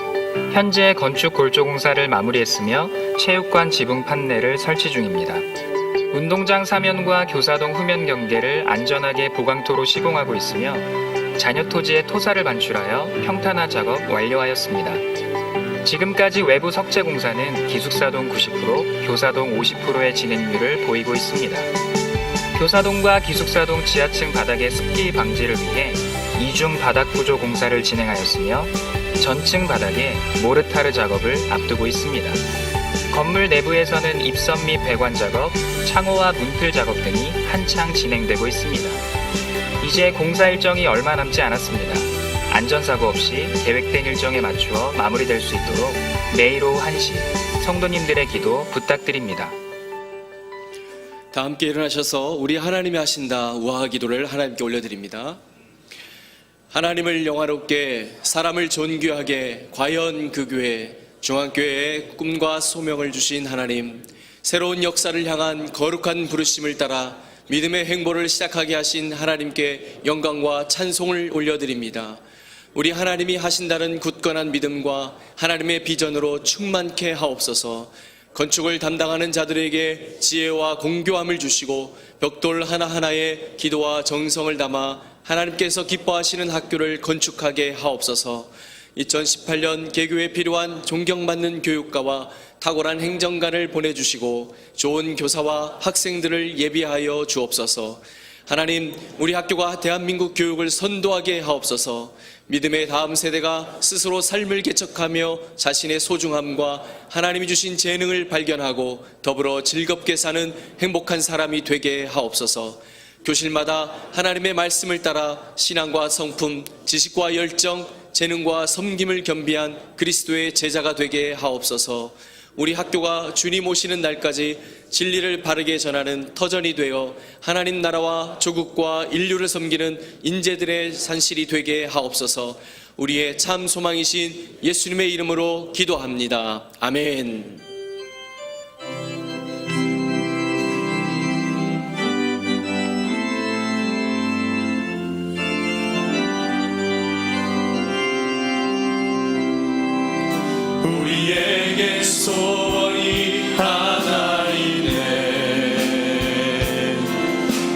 현재 건축 골조 공사를 마무리했으며 체육관 지붕 판넬을 설치 중입니다. 운동장 사면과 교사동 후면 경계를 안전하게 보강토로 시공하고 있으며 잔여 토지에 토사를 반출하여 평탄화 작업 완료하였습니다. 지금까지 외부 석재 공사는 기숙사동 90%, 교사동 50%의 진행률을 보이고 있습니다. 교사동과 기숙사동 지하층 바닥의 습기 방지를 위해 이중 바닥 구조 공사를 진행하였으며 전층 바닥에 모르타르 작업을 앞두고 있습니다. 건물 내부에서는 입선 및 배관 작업, 창호와 문틀 작업 등이 한창 진행되고 있습니다. 이제 공사 일정이 얼마 남지 않았습니다. 안전사고 없이 계획된 일정에 맞추어 마무리될 수 있도록 내일 오후 1시 성도님들의 기도 부탁드립니다. 다 함께 일어나셔서 우리 하나님이 하신다 우아한 기도를 하나님께 올려드립니다. 하나님을 영화롭게 사람을 존귀하게 과연 그 교회 중앙교회에 꿈과 소명을 주신 하나님, 새로운 역사를 향한 거룩한 부르심을 따라 믿음의 행보를 시작하게 하신 하나님께 영광과 찬송을 올려드립니다. 우리 하나님이 하신다는 굳건한 믿음과 하나님의 비전으로 충만케 하옵소서. 건축을 담당하는 자들에게 지혜와 공교함을 주시고 벽돌 하나하나에 기도와 정성을 담아 하나님께서 기뻐하시는 학교를 건축하게 하옵소서. 2018년 개교에 필요한 존경받는 교육가와 탁월한 행정관을 보내주시고 좋은 교사와 학생들을 예비하여 주옵소서. 하나님, 우리 학교가 대한민국 교육을 선도하게 하옵소서. 믿음의 다음 세대가 스스로 삶을 개척하며 자신의 소중함과 하나님이 주신 재능을 발견하고 더불어 즐겁게 사는 행복한 사람이 되게 하옵소서. 교실마다 하나님의 말씀을 따라 신앙과 성품, 지식과 열정, 재능과 섬김을 겸비한 그리스도의 제자가 되게 하옵소서. 우리 학교가 주님 오시는 날까지 진리를 바르게 전하는 터전이 되어 하나님 나라와 조국과 인류를 섬기는 인재들의 산실이 되게 하옵소서. 우리의 참 소망이신 예수님의 이름으로 기도합니다. 아멘. 우리에게 소원이 하나이네.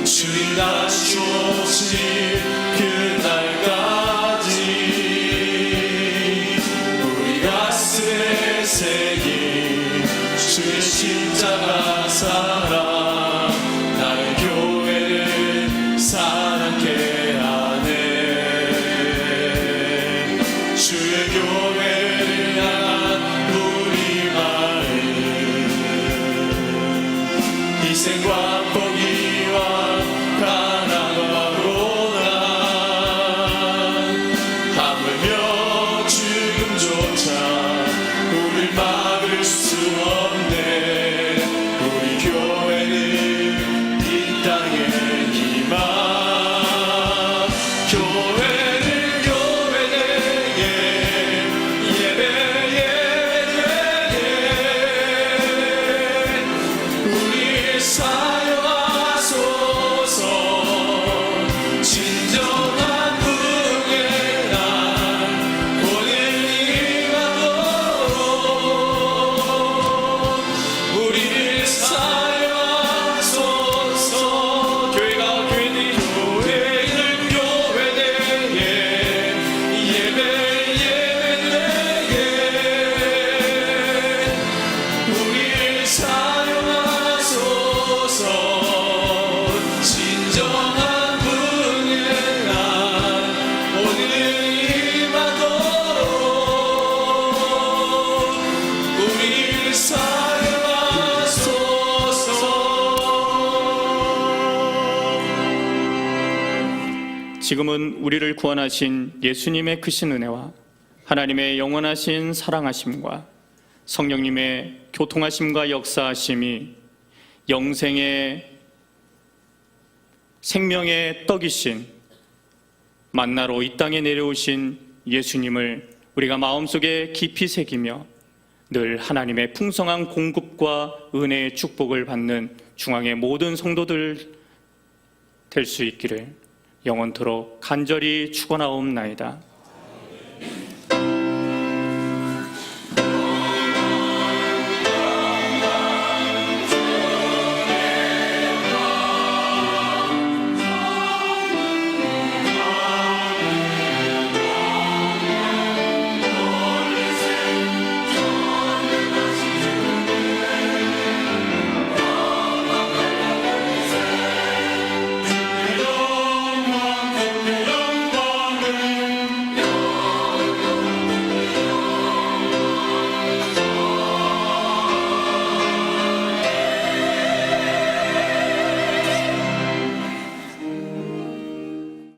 주님 다시 오실 그날까지 우리 가슴에 새긴 주의 십자가 사랑 나의 교회를 사랑케 하네. 주의 교회를 향한 우리 마음 희생과 포기와 가난과 고난 하물며 죽음조차 우릴 막을 수 없네. 우리 교회는 이 땅의 희망, 교회를 우리를 사용하소서. 진정한 부흥의 날 오늘 임하도록 우리를 사용하소서. 교회가 교회되게 예배 예배되게 우리를 사용하소서. 진정한 부흥의 날 오늘 임하도록 우리를 사용하소서. 지금은 우리를 구원하신 예수님의 크신 은혜와 하나님의 영원하신 사랑하심과 성령님의 교통하심과 역사하심이 영생의 생명의 떡이신 만나로 이 땅에 내려오신 예수님을 우리가 마음속에 깊이 새기며 늘 하나님의 풍성한 공급과 은혜의 축복을 받는 중앙의 모든 성도들 될 수 있기를 영원토록 간절히 축원하옵나이다.